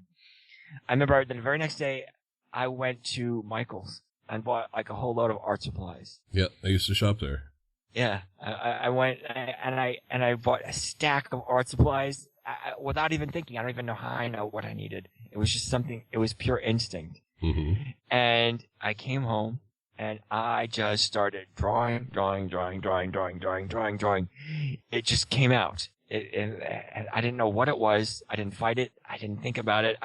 I remember the very next day, I went to Michael's and bought like a whole load of art supplies. Yeah, I used to shop there. Yeah, I went and I bought a stack of art supplies without even thinking. I don't even know how I know what I needed. It was just something. It was pure instinct. Mm-hmm. And I came home and I just started drawing. It just came out. And I didn't know what it was. I didn't fight it. I didn't think about it.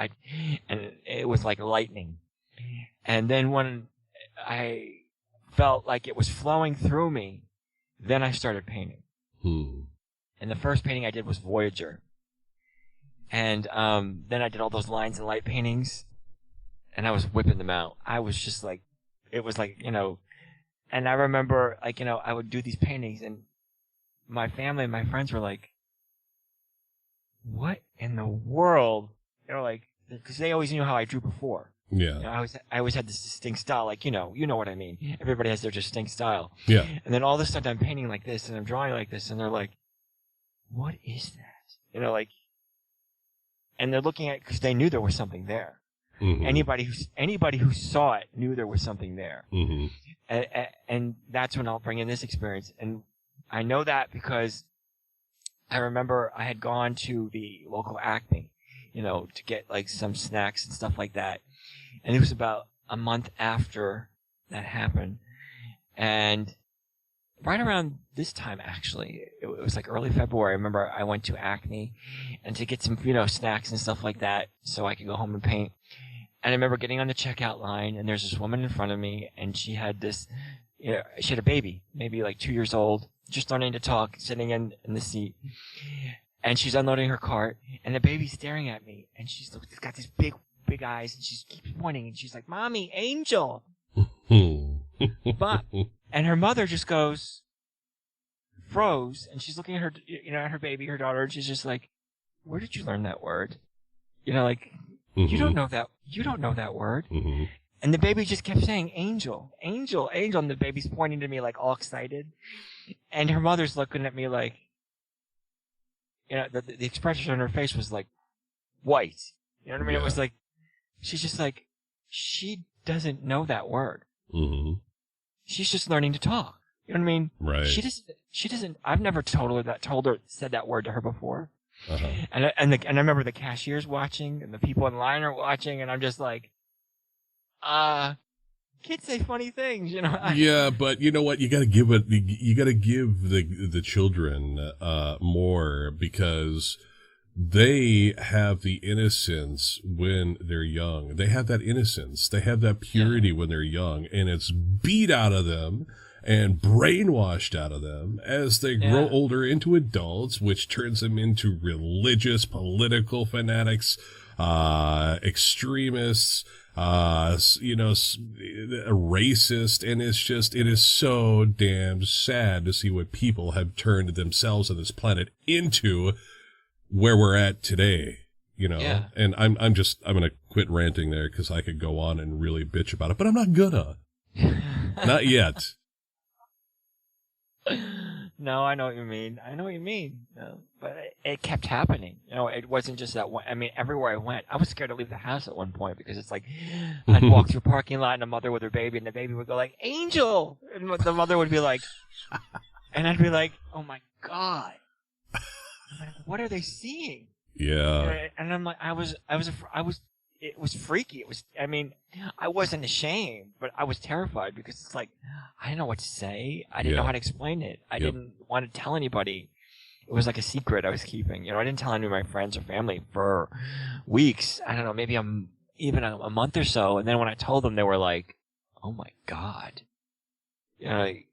And it was like lightning. And then when I felt like it was flowing through me, then I started painting. And the first painting I did was Voyager. And then I did all those lines and light paintings, and I was whipping them out. I was just like, it was like, and I remember like, I would do these paintings, and my family and my friends were like, what in the world? Like, because they always knew how I drew before. Yeah. I always had this distinct style, like, you know what I mean. Everybody has their distinct style. Yeah. And then all of a sudden I'm painting like this and I'm drawing like this, and they're like, what is that? Like, and they're looking at it because they knew there was something there. Mm-hmm. Anybody who saw it knew there was something there. Mm-hmm. And that's when I'll bring in this experience. And I know that because I remember I had gone to the local Acme, to get like some snacks and stuff like that. And it was about a month after that happened. And right around this time, actually, it was like early February. I remember I went to Acme and to get some, snacks and stuff like that so I could go home and paint. And I remember getting on the checkout line, and there's this woman in front of me, and she had this, she had a baby, maybe like 2 years old, just learning to talk, sitting in the seat. And she's unloading her cart, and the baby's staring at me, and she's got these big eyes, and she keeps pointing, and she's like, "Mommy, Angel." And her mother just froze, and she's looking at her, at her baby, her daughter, and she's just like, "Where did you learn that word? Like, you don't know that word." And the baby just kept saying, "Angel, Angel, Angel," and the baby's pointing to me like all excited, and her mother's looking at me like, the expression on her face was like white. You know what I mean? Yeah. It was like, she's just like, she doesn't know that word. She's just learning to talk. You know what I mean? Right. She doesn't, I've never said that word to her before. And I remember the cashiers watching and the people in line are watching, and I'm just like, kids say funny things, Yeah, but you know what? You got to give the children more, because they have the innocence when they're young. They have that innocence. They have that purity when they're young, and it's beat out of them and brainwashed out of them as they grow older into adults, which turns them into religious, political fanatics, extremists, racist, and it is so damn sad to see what people have turned themselves on this planet into, where we're at today, and I'm gonna quit ranting there, because I could go on and really bitch about it, but I'm not gonna. Not yet. No, I know what you mean. But it kept happening. It wasn't just that one. I mean, everywhere I went, I was scared to leave the house at one point, because it's like, I'd walk through a parking lot, and a mother with her baby, and the baby would go like, "Angel!" And the mother would be like, and I'd be like, "Oh my God. I'm like, what are they seeing?" Yeah. And I'm like, it was freaky. I wasn't ashamed, but I was terrified, because it's like, I didn't know what to say. I didn't know how to explain it. I didn't want to tell anybody. It was like a secret I was keeping. I didn't tell any of my friends or family for weeks. I don't know, maybe even a month or so. And then when I told them, they were like, "Oh my God. This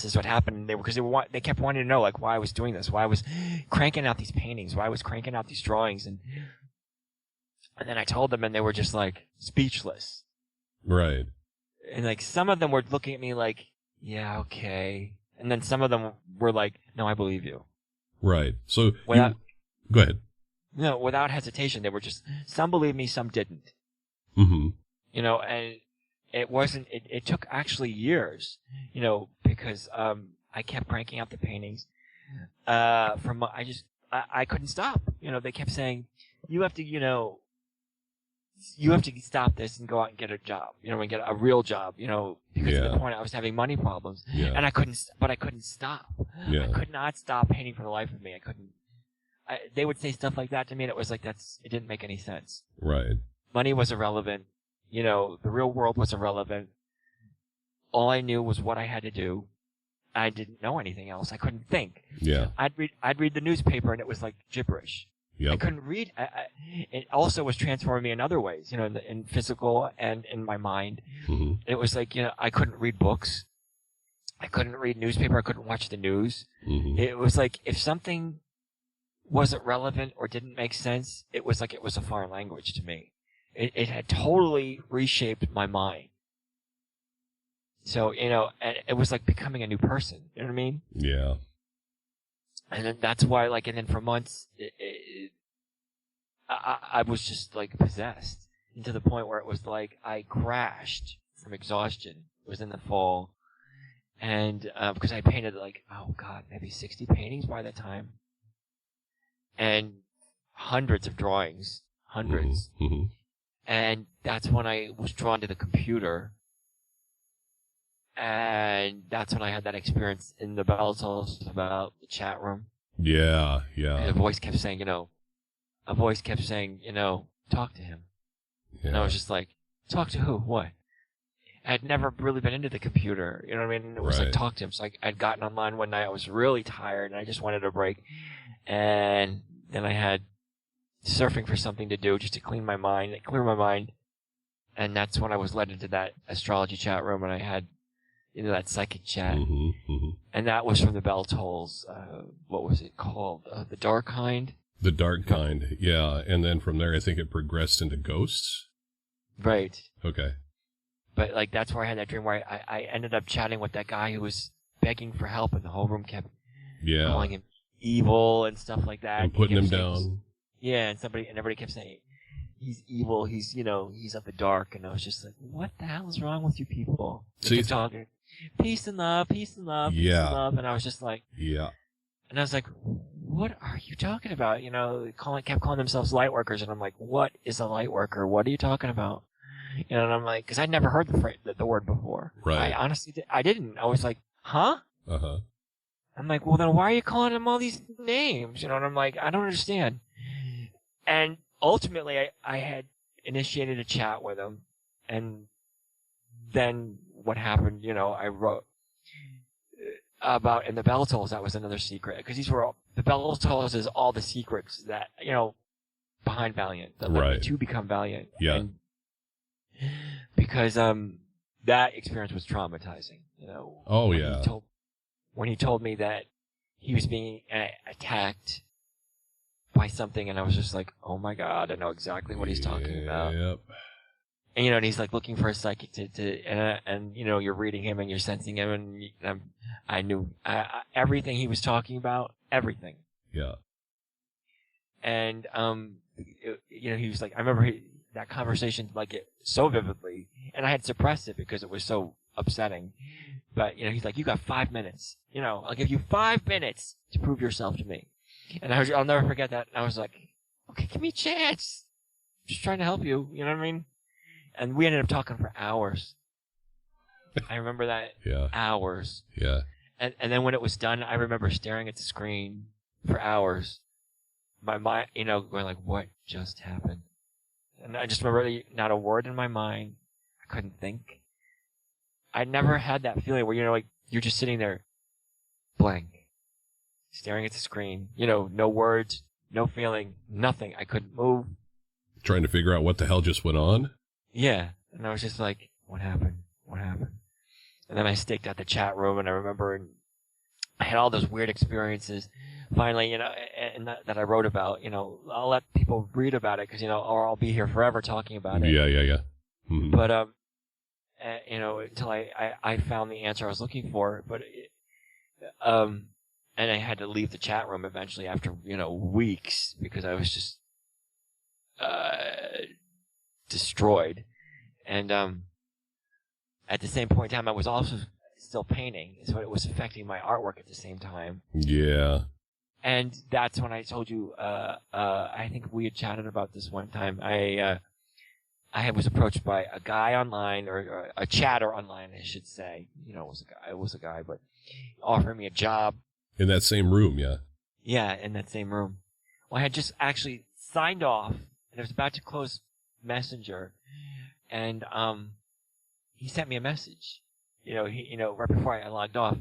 is what happened." They kept wanting to know, like, why I was doing this, why I was cranking out these paintings, why I was cranking out these drawings, and then I told them, and they were just like speechless. Right. And like, some of them were looking at me like, "Yeah, okay," and then some of them were like, "No, I believe you." Right. So go ahead. No, without hesitation, they were just, some believed me, some didn't. And it wasn't, it took actually years, because I kept cranking out the paintings. I couldn't stop. They kept saying, you have to stop this and go out and get a job, and get a real job, because at the point I was having money problems. And I couldn't stop. I could not stop painting for the life of me. They would say stuff like that to me, and it was like, it didn't make any sense. Right. Money was irrelevant. The real world was irrelevant. All I knew was what I had to do. I didn't know anything else. I couldn't think. Yeah. I'd read the newspaper, and it was like gibberish. Yep. I couldn't read. It also was transforming me in other ways, in physical and in my mind. It was like, I couldn't read books. I couldn't read newspaper. I couldn't watch the news. It was like, if something wasn't relevant or didn't make sense, it was like it was a foreign language to me. It had totally reshaped my mind. So, and it was like becoming a new person. You know what I mean? Yeah. And then that's why, and then for months, I was just like possessed, and to the point where it was like I crashed from exhaustion. It was in the fall, and because I painted maybe 60 paintings by that time, and hundreds of drawings, hundreds. And that's when I was drawn to the computer. And that's when I had that experience in the Volatiles about the chat room. Yeah. And a voice kept saying, talk to him. Yeah. And I was just like, talk to who? What? I had never really been into the computer. You know what I mean? It was like, talk to him. So I'd gotten online one night. I was really tired, and I just wanted a break. And then I had surfing for something to do just to clear my mind. And that's when I was led into that astrology chat room, and I had that psychic chat. And that was from the Bell Tolls. What was it called? The Dark Kind? The Dark Kind, yeah. And then from there, I think it progressed into Ghosts. Right. Okay. But, like, that's where I had that dream where I ended up chatting with that guy who was begging for help, and the whole room kept calling him evil and stuff like that. And putting him down. Yeah, and everybody kept saying, he's evil, he's of the dark. And I was just like, what the hell is wrong with you people? They kept talking, peace and love, peace and love, peace and love. And I was just like, yeah. And I was like, what are you talking about? Kept calling themselves light workers. And I'm like, what is a light worker? What are you talking about? And I'm like, because I'd never heard the word before. Right. I honestly I didn't. I was like, huh? Uh-huh. I'm like, well, then why are you calling them all these names? And I'm like, I don't understand. And ultimately, I had initiated a chat with him. And then what happened, I wrote about in the Bell Tolls, that was another secret. Because the Bell Tolls is all the secrets that, behind Valiant. That led me to become Valiant. Yeah. And because that experience was traumatizing. Oh, yeah. When he told me that he was being attacked by something, and I was just like, oh my God, I know exactly what he's talking about. Yep. And, and he's like looking for a psychic and you're reading him and you're sensing him, and I knew everything he was talking about, everything. Yeah. And, he was like, I remember that conversation like it so vividly, and I had suppressed it because it was so upsetting. But, he's like, you got 5 minutes. I'll give you 5 minutes to prove yourself to me. And I'll never forget that. And I was like, okay, give me a chance. I'm just trying to help you. You know what I mean? And we ended up talking for hours. I remember that. Yeah. Hours. Yeah. And then when it was done, I remember staring at the screen for hours. My mind, going like, what just happened? And I just remember not a word in my mind. I couldn't think. I never had that feeling where, you're just sitting there blank, staring at the screen, no words, no feeling, nothing. I couldn't move. Trying to figure out what the hell just went on? Yeah. And I was just like, what happened? What happened? And then I staked out the chat room, and I remember I had all those weird experiences. Finally, and that I wrote about, I'll let people read about it because, or I'll be here forever talking about it. Yeah. Mm-hmm. But, until I found the answer I was looking for. But, and I had to leave the chat room eventually after, weeks because I was just, destroyed. And, at the same point in time, I was also still painting, so it was affecting my artwork at the same time. Yeah. And that's when I told you, I think we had chatted about this one time. I was approached by a guy online, or a chatter online, I should say. It was a guy, but offering me a job. In that same room, yeah. Yeah, in that same room. Well, I had just actually signed off, and I was about to close Messenger, and he sent me a message. Right before I logged off.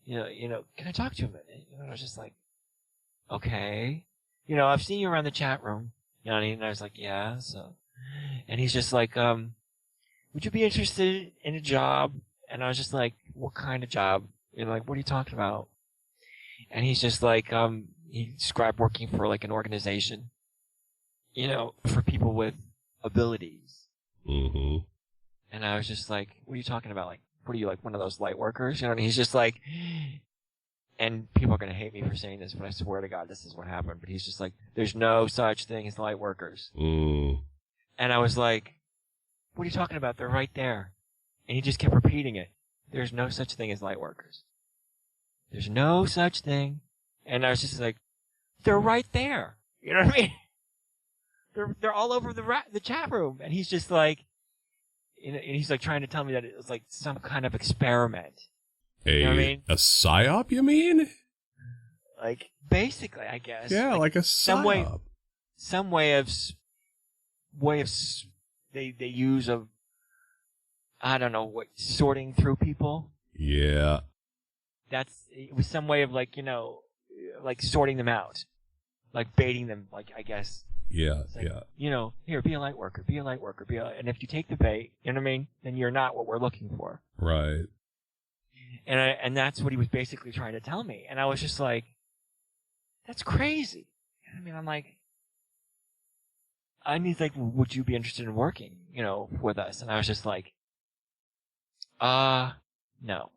Can I talk to him? And I was just like, okay. I've seen you around the chat room. And I was like, yeah. So, and he's just like, would you be interested in a job? And I was just like, what kind of job? Like, what are you talking about? And he's just like, he described working for like an organization, for people with abilities. Mm-hmm. And I was just like, what are you talking about? Like, what are you, like one of those light workers? And he's just like, and people are going to hate me for saying this, but I swear to God, this is what happened. But he's just like, there's no such thing as light workers. Mm. And I was like, what are you talking about? They're right there. And he just kept repeating it. There's no such thing as light workers. There's no such thing. And I was just like, they're right there. You know what I mean? They're all over the chat room. And he's just like, and he's like trying to tell me that it was like some kind of experiment. You know what I mean? A psyop, you mean? Like, basically, I guess. Yeah, like a psyop. Some way of they use of, I don't know, what, sorting through people. Yeah. It was some way of like, like sorting them out. Like baiting them, like, I guess. Yeah, like, yeah. Here, be a light worker, and if you take the bait, you know what I mean, then you're not what we're looking for. Right. And that's what he was basically trying to tell me. And I was just like, that's crazy. I mean, I'm like, and he's like, would you be interested in working, with us? And I was just like, no.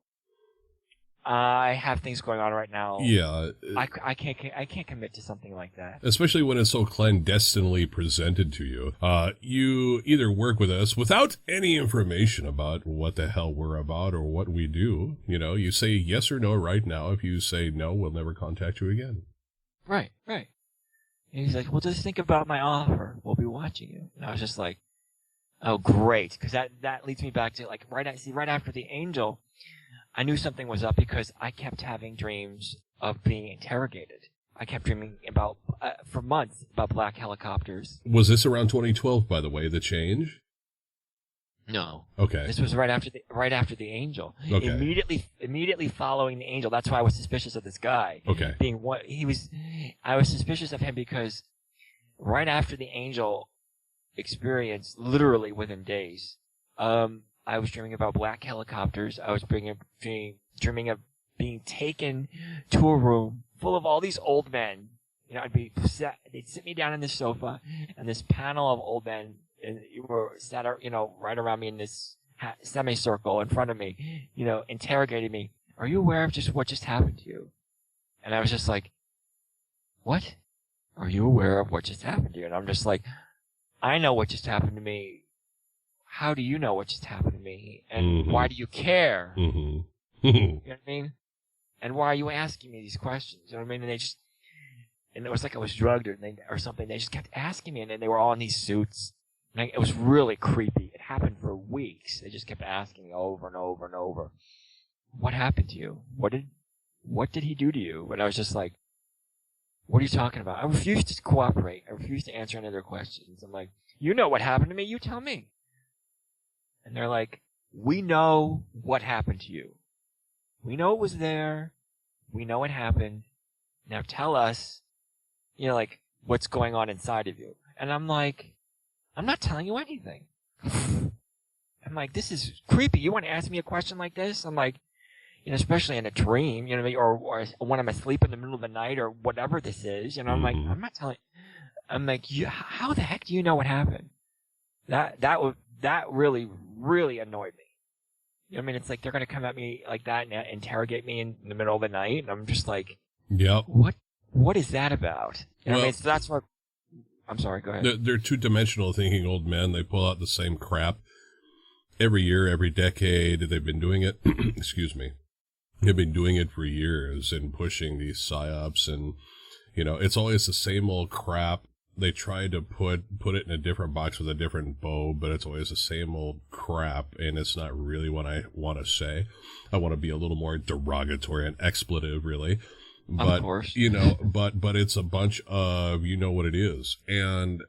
I have things going on right now. Yeah. I can't commit to something like that. Especially when it's so clandestinely presented to you. You either work with us without any information about what the hell we're about or what we do. You say yes or no right now. If you say no, we'll never contact you again. Right. And he's like, well, just think about my offer. We'll be watching you. And I was just like, oh, great. Because that leads me back to, like, right after the angel, I knew something was up because I kept having dreams of being interrogated. I kept dreaming for months, about black helicopters. Was this around 2012, by the way, the change? No. Okay. This was right after the angel. Okay. Immediately following the angel. That's why I was suspicious of this guy. Okay. I was suspicious of him because right after the angel experience, literally within days, I was dreaming about black helicopters. I was dreaming of being taken to a room full of all these old men. They'd sit me down in this sofa, and this panel of old men were sat, right around me in this semicircle in front of me, interrogating me. Are you aware of what just happened to you? And I was just like, what? Are you aware of what just happened to you? And I'm just like, I know what just happened to me. How do you know what just happened to me? And why do you care? Mm-hmm. You know what I mean? And why are you asking me these questions? You know what I mean? And it was like I was drugged or something. They just kept asking me, and then they were all in these suits. And it was really creepy. It happened for weeks. They just kept asking me over and over and over, what happened to you? What did he do to you? And I was just like, what are you talking about? I refused to cooperate. I refused to answer any of their questions. I'm like, you know what happened to me? You tell me. And they're like, we know what happened to you. We know it was there. We know it happened. Now tell us, what's going on inside of you. And I'm like, I'm not telling you anything. I'm like, this is creepy. You want to ask me a question like this? I'm like, especially in a dream, or when I'm asleep in the middle of the night or whatever this is, I'm like, I'm not telling. I'm like, how the heck do you know what happened? That really, really annoyed me. It's like they're going to come at me like that and interrogate me in the middle of the night. And I'm just like, yep. What is that about? So that's what, I'm sorry, go ahead. They're two-dimensional thinking old men. They pull out the same crap every year, every decade. They've been doing it. Excuse me. They've been doing it for years and pushing these psyops. And, it's always the same old crap. They try to put it in a different box with a different bow, but it's always the same old crap, and it's not really what I want to say. I want to be a little more derogatory and expletive, really. But, of course. but it's a bunch of, what it is. And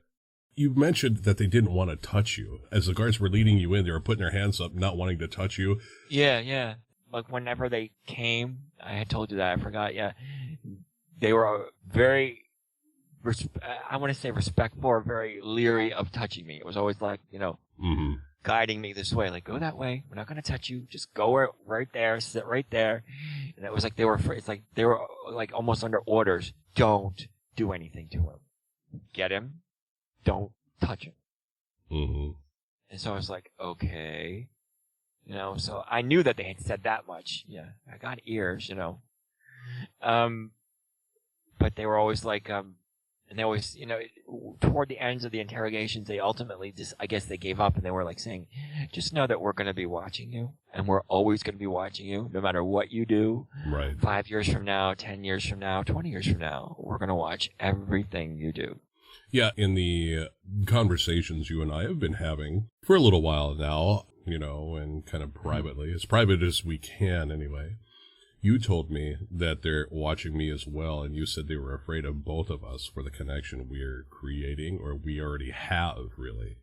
you mentioned that they didn't want to touch you. As the guards were leading you in, they were putting their hands up, not wanting to touch you. Yeah. Like whenever they came, I had told you that, I forgot, yeah. They were very... I want to say respectful or very leery of touching me. It was always like, guiding me this way. Like, go that way. We're not going to touch you. Just go right there. Sit right there. And it was like they were like almost under orders. Don't do anything to him. Get him. Don't touch him. Mm-hmm. And so I was like, okay. So I knew that they had said that much. Yeah. I got ears, But they were always like, and they always, toward the ends of the interrogations, they ultimately I guess they gave up and they were like saying, just know that we're going to be watching you and we're always going to be watching you no matter what you do. Right. 5 years from now, 10 years from now, 20 years from now, we're going to watch everything you do. Yeah. In the conversations you and I have been having for a little while now, and kind of privately, as private as we can anyway. You told me that they're watching me as well, and you said they were afraid of both of us for the connection we're creating, or we already have, really.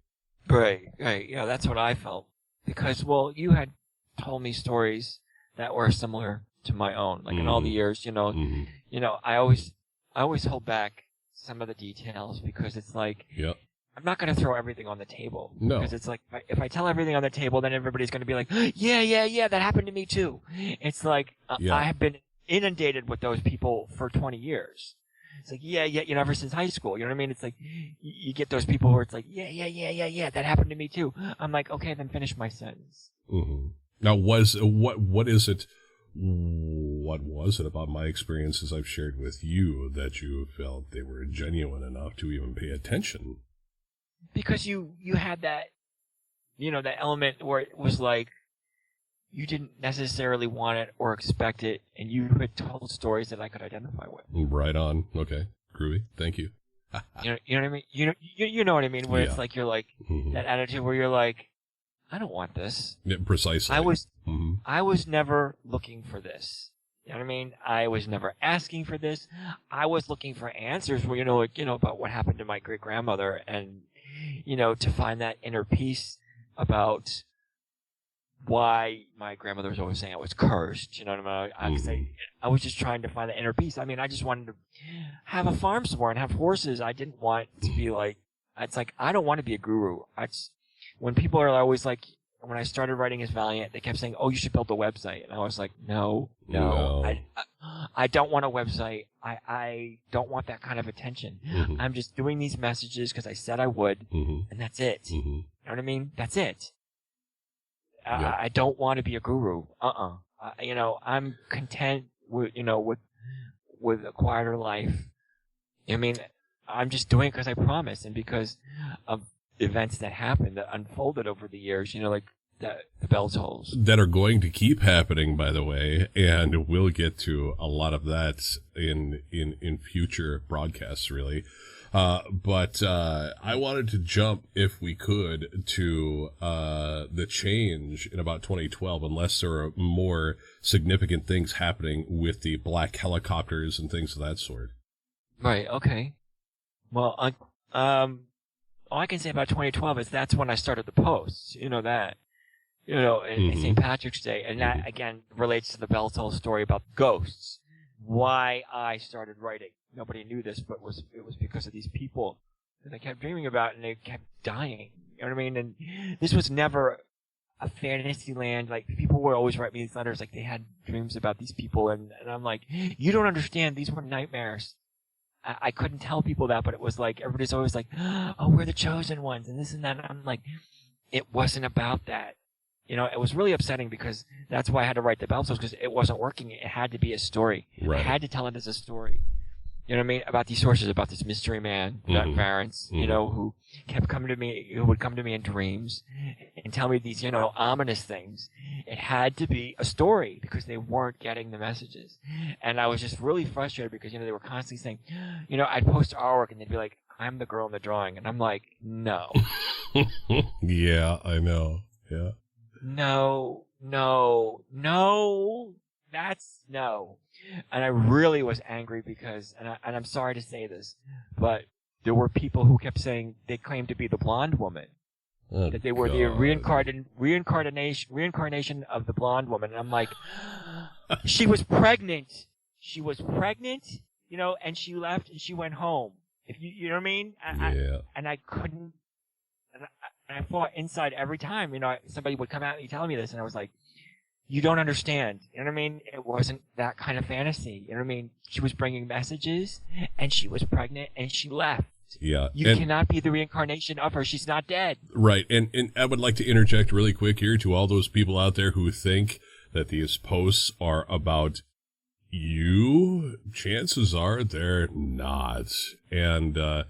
Right. Yeah, that's what I felt. Because, you had told me stories that were similar to my own. Like, in all the years, I always hold back some of the details because it's like, yep. I'm not going to throw everything on the table. No. Because it's like, if I tell everything on the table, then everybody's going to be like, yeah, that happened to me too. It's like, I have been inundated with those people for 20 years. It's like, yeah, ever since high school. You know what I mean? It's like, you get those people where it's like, yeah, that happened to me too. I'm like, okay, then finish my sentence. Mm-hmm. Now, what was it about my experiences I've shared with you that you felt they were genuine enough to even pay attention? Because you had that, that element where it was like, you didn't necessarily want it or expect it, and you had told stories that I could identify with. Right on. Okay. Groovy. Thank you. You know what I mean? You know what I mean? Where it's like, you're like, that attitude where you're like, I don't want this. Yeah, precisely. I was never looking for this. You know what I mean? I was never asking for this. I was looking for answers where, about what happened to my great grandmother, and, to find that inner peace about why my grandmother was always saying I was cursed. You know what I mean? I was just trying to find the inner peace. I mean, I just wanted to have a farm somewhere and have horses. I didn't want to be like, it's like, I don't want to be a guru. When people are always like, when I started writing as Valiant, they kept saying, oh, you should build a website. And I was like, no. I don't want a website. I don't want that kind of attention. I'm just doing these messages because I said I would, and that's it. You know what I mean? That's it. I don't want to be a guru. I'm content with, with a quieter life. I mean, I'm just doing it because I promised, and because of events that happened, that unfolded over the years, like the bell tolls. That are going to keep happening, by the way, and we'll get to a lot of that in future broadcasts, really. But I wanted to jump, if we could, to the change in about 2012, unless there are more significant things happening with the black helicopters and things of that sort. Right, okay. Well, all I can say about 2012 is that's when I started the posts. That. In St. Patrick's Day. And that, again, relates to the bell toll story about ghosts. Why I started writing. Nobody knew this, but it was because of these people that I kept dreaming about, and they kept dying. You know what I mean? And this was never a fantasy land. Like, people would always write me these letters, like they had dreams about these people, and I'm like, you don't understand, these were nightmares. I couldn't tell people that, but it was like, everybody's always like, oh, we're the chosen ones, and this and that. And I'm like, it wasn't about that. It was really upsetting, because that's why I had to write the bell tolls, because it wasn't working. It had to be a story. Right. I had to tell it as a story. You know what I mean? About these sources, about this mystery man, Valiant, who kept coming to me, who would come to me in dreams and tell me these, ominous things. It had to be a story, because they weren't getting the messages. And I was just really frustrated, because, they were constantly saying, I'd post artwork and they'd be like, I'm the girl in the drawing. And I'm like, no. Yeah, I know. Yeah. No, that's no. And I really was angry because, and I'm sorry to say this, but there were people who kept saying they claimed to be the blonde woman. That they were the reincarnation of the blonde woman. And I'm like, she was pregnant. She was pregnant, and she left and she went home. If you know what I mean? And I couldn't, and I fought inside every time, somebody would come out and tell me this, and I was like, you don't understand. You know what I mean? It wasn't that kind of fantasy. You know what I mean? She was bringing messages, and she was pregnant, and she left. Yeah. You cannot be the reincarnation of her. She's not dead. Right. And I would like to interject really quick here to all those people out there who think that these posts are about you. Chances are they're not. And,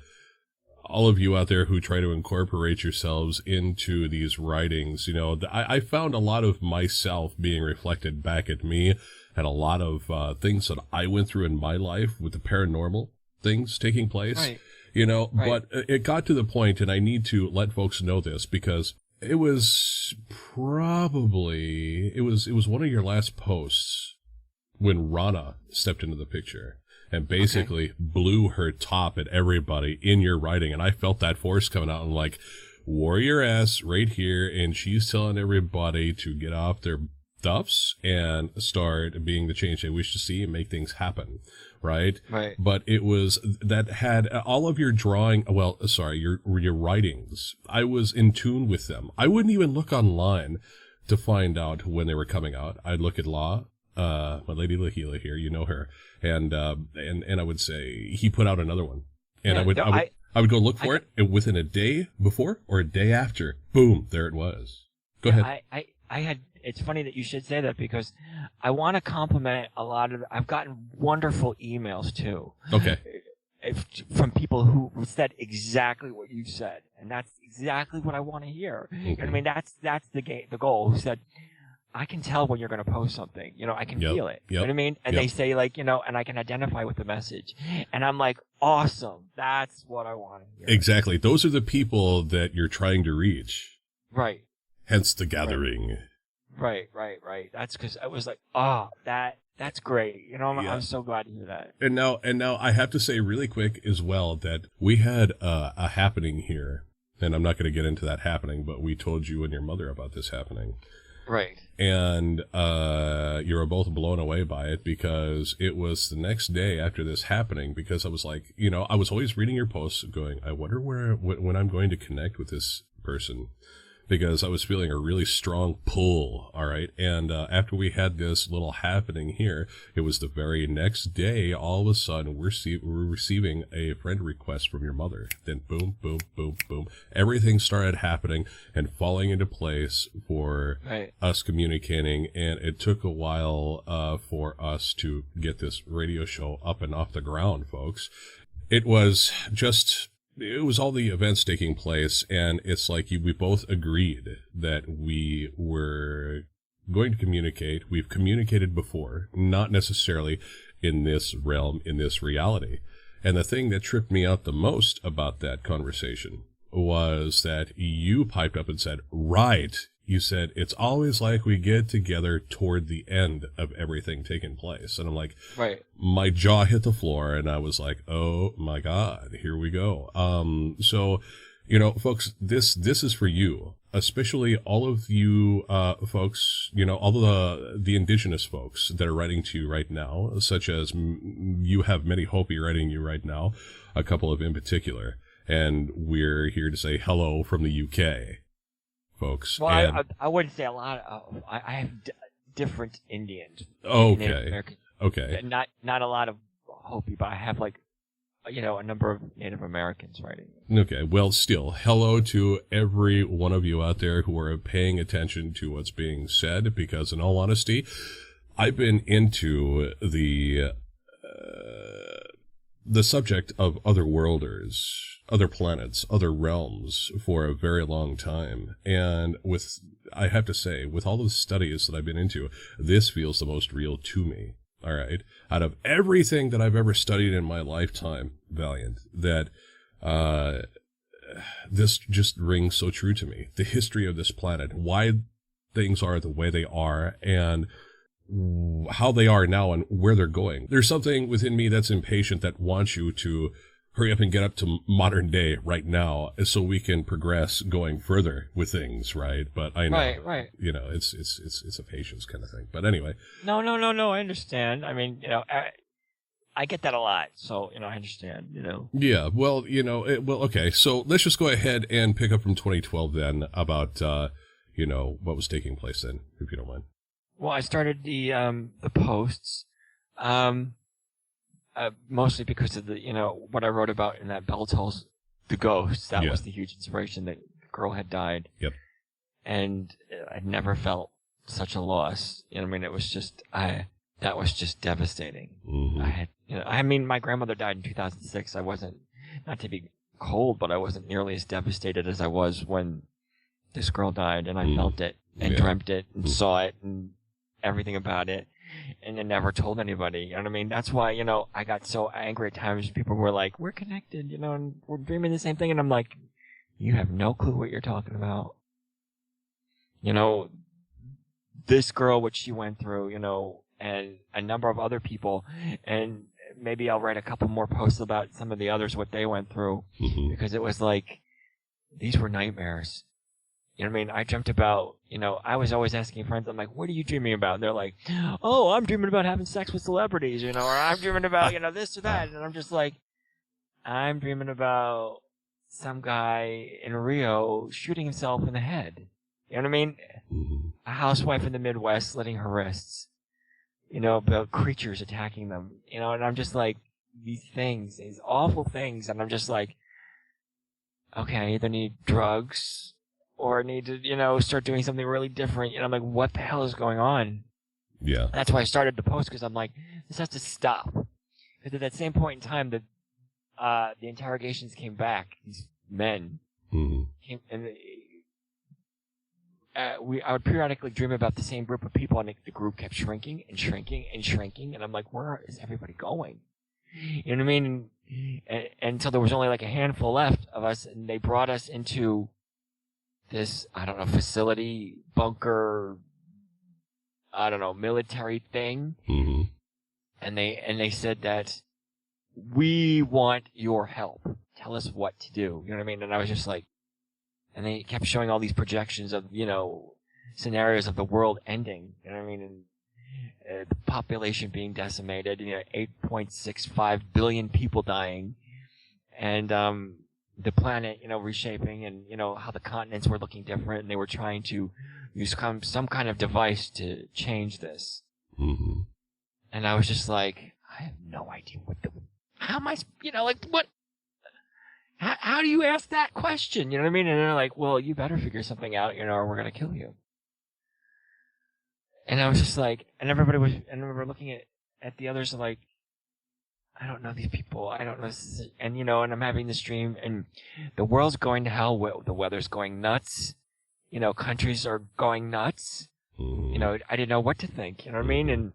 all of you out there who try to incorporate yourselves into these writings, I found a lot of myself being reflected back at me, and a lot of things that I went through in my life with the paranormal things taking place, right. Right. But it got to the point, and I need to let folks know this, because it was probably, it was one of your last posts when Rana stepped into the picture and basically blew her top at everybody in your writing. And I felt that force coming out, and like, warrior ass right here. And she's telling everybody to get off their stuffs and start being the change they wish to see and make things happen, right? Right. But it was that had all of your your writings. I was in tune with them. I wouldn't even look online to find out when they were coming out. I'd look at Law, my lady Lahila here, you know her, and I would say he put out another one, and I would go look for it, and within a day before or a day after, boom, there it was. Go ahead. It's funny that you should say that because I want to compliment a lot of. I've gotten wonderful emails too. Okay. From people who said exactly what you said, and that's exactly what I want to hear. Okay. I mean, that's the goal. Who said, I can tell when you're going to post something. I can feel it. You know what I mean? And they say and I can identify with the message, and I'm like, awesome. That's what I want to hear. Exactly. Those are the people that you're trying to reach. Right. Hence the gathering. Right. That's because I was like, that's great. I'm so glad to hear that. And now I have to say really quick as well that we had a happening here, and I'm not going to get into that happening, but we told you and your mother about this happening. Right. And you were both blown away by it because it was the next day after this happening, because I was like, I was always reading your posts going, I wonder when I'm going to connect with this person, because I was feeling a really strong pull. All right. And after we had this little happening here, it was the very next day, all of a sudden, we're receiving a friend request from your mother. Then boom, boom, boom, boom. Everything started happening and falling into place for us communicating. And it took a while for us to get this radio show up and off the ground, folks. It was all the events taking place, and it's like we both agreed that we were going to communicate. We've communicated before, not necessarily in this realm, in this reality. And the thing that tripped me out the most about that conversation was that you piped up and said, right. You said, it's always like we get together toward the end of everything taking place. And I'm like, right. My jaw hit the floor, and I was like, oh my God, here we go. So, folks, this is for you, especially all of you, folks, all of the indigenous folks that are writing to you right now, such as you have many Hopi writing you right now, a couple of in particular. And we're here to say hello from the UK. Folks. Well, I wouldn't say a lot. I have different Indians. Okay. Okay. Not a lot of Hopi, but I have a number of Native Americans writing. Okay. Well, still, hello to every one of you out there who are paying attention to what's being said, because in all honesty, I've been into the subject of otherworlders, other planets, other realms for a very long time. And I have to say, with all the studies that I've been into, this feels the most real to me. All right. Out of everything that I've ever studied in my lifetime, Valiant, that this just rings so true to me. The history of this planet, why things are the way they are, and how they are now and where they're going. There's something within me that's impatient that wants you to hurry up and get up to modern day right now so we can progress going further with things, right? But I know, right. It's a patience kind of thing. But anyway. No, I understand. I mean, I get that a lot. So, I understand, Yeah, well, okay. So let's just go ahead and pick up from 2012 then about, what was taking place then, if you don't mind. Well, I started the posts, mostly because of the, what I wrote about in that Beltall's The Ghost. That was the huge inspiration. That the girl had died. Yep. And I never felt such a loss. I mean, it was just, that was just devastating. Mm-hmm. My grandmother died in 2006. I wasn't, not to be cold, but I wasn't nearly as devastated as I was when this girl died, and I felt it and dreamt it and saw it and everything about it, and I never told anybody. You know what I mean? That's why, I got so angry at times. People were like, we're connected, and we're dreaming the same thing. And I'm like, you have no clue what you're talking about. This girl, what she went through, and a number of other people, and maybe I'll write a couple more posts about some of the others, what they went through, because it was like, these were nightmares. You know what I mean? I dreamt about, I was always asking friends, I'm like, what are you dreaming about? And they're like, oh, I'm dreaming about having sex with celebrities, or I'm dreaming about, this or that. And I'm just like, I'm dreaming about some guy in Rio shooting himself in the head. You know what I mean? Mm-hmm. A housewife in the Midwest slitting her wrists. About creatures attacking them. And I'm just like, these awful things. And I'm just like, okay, I either need drugs or I need to, start doing something really different. I'm like, what the hell is going on? Yeah. And that's why I started to post, because I'm like, this has to stop. Because at that same point in time, the interrogations came back. These men came, and I would periodically dream about the same group of people, and the group kept shrinking and shrinking and shrinking. And I'm like, where is everybody going? You know what I mean? And until there was only like a handful left of us, and they brought us into this, I don't know, facility, bunker, I don't know, military thing. Mm-hmm. And they said that we want your help. Tell us what to do. You know what I mean? And I was just like, and they kept showing all these projections of, scenarios of the world ending. You know what I mean? And the population being decimated, 8.65 billion people dying. And, the planet, reshaping, and, how the continents were looking different, and they were trying to use some kind of device to change this. Mm-hmm. And I was just like, I have no idea how am I, what? How do you ask that question? You know what I mean? And they're like, well, you better figure something out, or we're going to kill you. And I was just like, and everybody was, and I remember looking at the others like, I don't know these people. I don't know. And, and I'm having this dream, and the world's going to hell. The weather's going nuts. Countries are going nuts. Mm-hmm. I didn't know what to think. You know what I mean?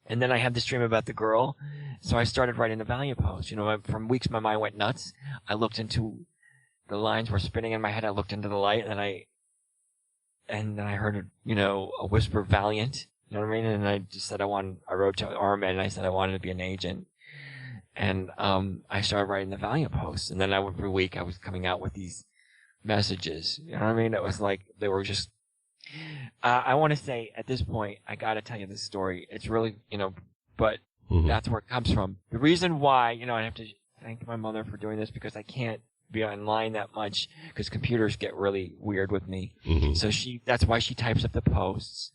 And then I had this dream about the girl. So I started writing the Valiant post. From weeks my mind went nuts. I looked into, the lines were spinning in my head. I looked into the light, and then I heard, a whisper, Valiant. You know what I mean? And I just said I wrote to Armin, and I said I wanted to be an agent. And I started writing the Valiant posts. And then every week I was coming out with these messages. You know what I mean? It was like they were just... I want to say, at this point, I got to tell you this story. It's really, but that's where it comes from. The reason why, I have to thank my mother for doing this, because I can't be online that much because computers get really weird with me. Mm-hmm. So that's why she types up the posts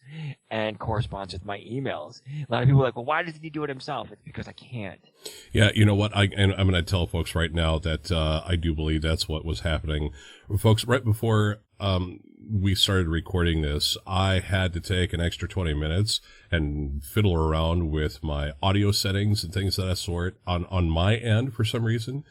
and corresponds with my emails. A lot of people are like, well, why doesn't he do it himself? It's because I can't. Yeah, you know what? I'm going to tell folks right now that I do believe that's what was happening. Folks, right before we started recording this, I had to take an extra 20 minutes and fiddle around with my audio settings and things of that sort on my end for some reason.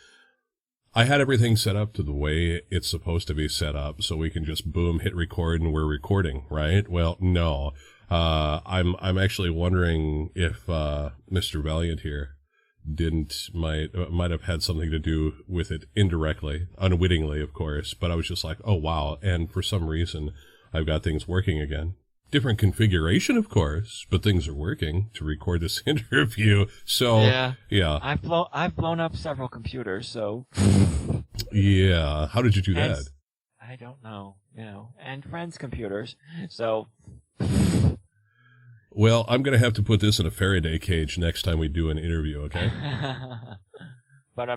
I had everything set up to the way it's supposed to be set up, so we can just boom, hit record, and we're recording, right? Well, no. I'm actually wondering if Mr. Valiant here might have had something to do with it indirectly, unwittingly, of course. But I was just like, oh wow! And for some reason, I've got things working again. Different configuration, of course, but things are working to record this interview. So yeah. I've blown up several computers, so yeah. How did you do that? I don't know, and friends' computers. So well, I'm gonna have to put this in a Faraday cage next time we do an interview, okay? But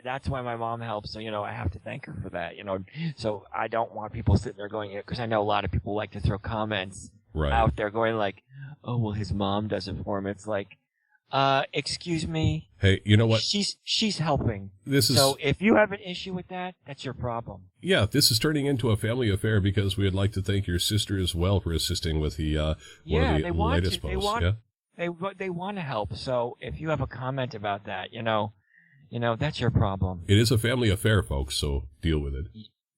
that's why my mom helps. So I have to thank her for that. So I don't want people sitting there going, because I know a lot of people like to throw comments out there going like, oh well, his mom does it for him. It's like, excuse me. Hey, you know what? She's helping. So if you have an issue with that, that's your problem. Yeah, this is turning into a family affair, because we'd like to thank your sister as well for assisting with the one of the latest posts. They want to help. So if you have a comment about that, that's your problem. It is a family affair, folks, so deal with it.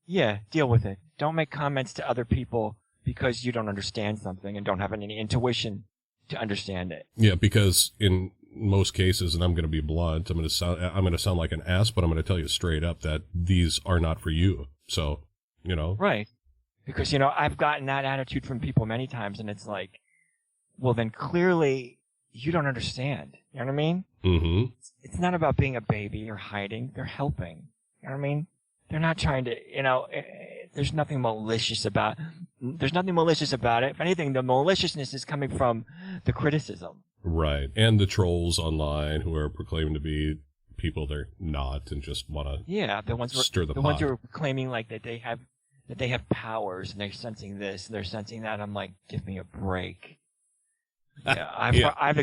Yeah, deal with it. Don't make comments to other people because you don't understand something and don't have any intuition to understand it. Yeah, because in most cases, and I'm going to be blunt, I'm going to sound like an ass, but I'm going to tell you straight up that these are not for you. So, Right. Because, I've gotten that attitude from people many times, and it's like, well, then clearly you don't understand. You know what I mean? Mm-hmm. It's not about being a baby or hiding. They're helping. You know what I mean? They're not trying to, there's nothing malicious about it. If anything, the maliciousness is coming from the criticism. Right. And the trolls online who are proclaiming to be people they're not and just want to the ones stir the pot. ones who are claiming like that they have powers and they're sensing this and they're sensing that. I'm like, give me a break. Yeah, I've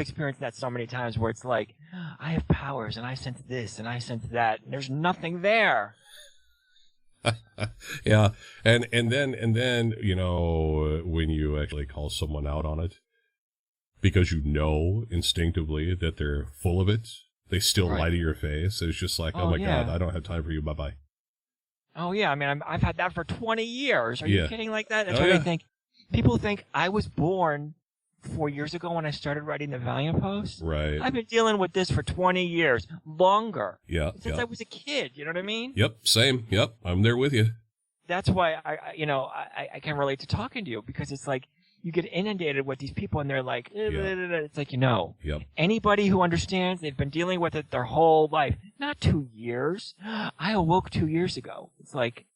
experienced that so many times where it's like, I have powers and I sense this and I sense that and there's nothing there. Yeah, and then you know, when you actually call someone out on it, because you know instinctively that they're full of it, they still lie to your face. It's just like, oh my God, I don't have time for you. Bye bye. Oh yeah, I mean, I've had that for 20 years. Are you kidding like that? That's what I think. People think I was born 4 years ago when I started writing the Valiant post. Right. I've been dealing with this for 20 years, longer. Yeah. Since I was a kid. You know what I mean? Yep. Same. Yep. I'm there with you. That's why I can relate to talking to you, because it's like you get inundated with these people and they're like, it's like, anybody who understands, they've been dealing with it their whole life. Not 2 years. I awoke 2 years ago. It's like,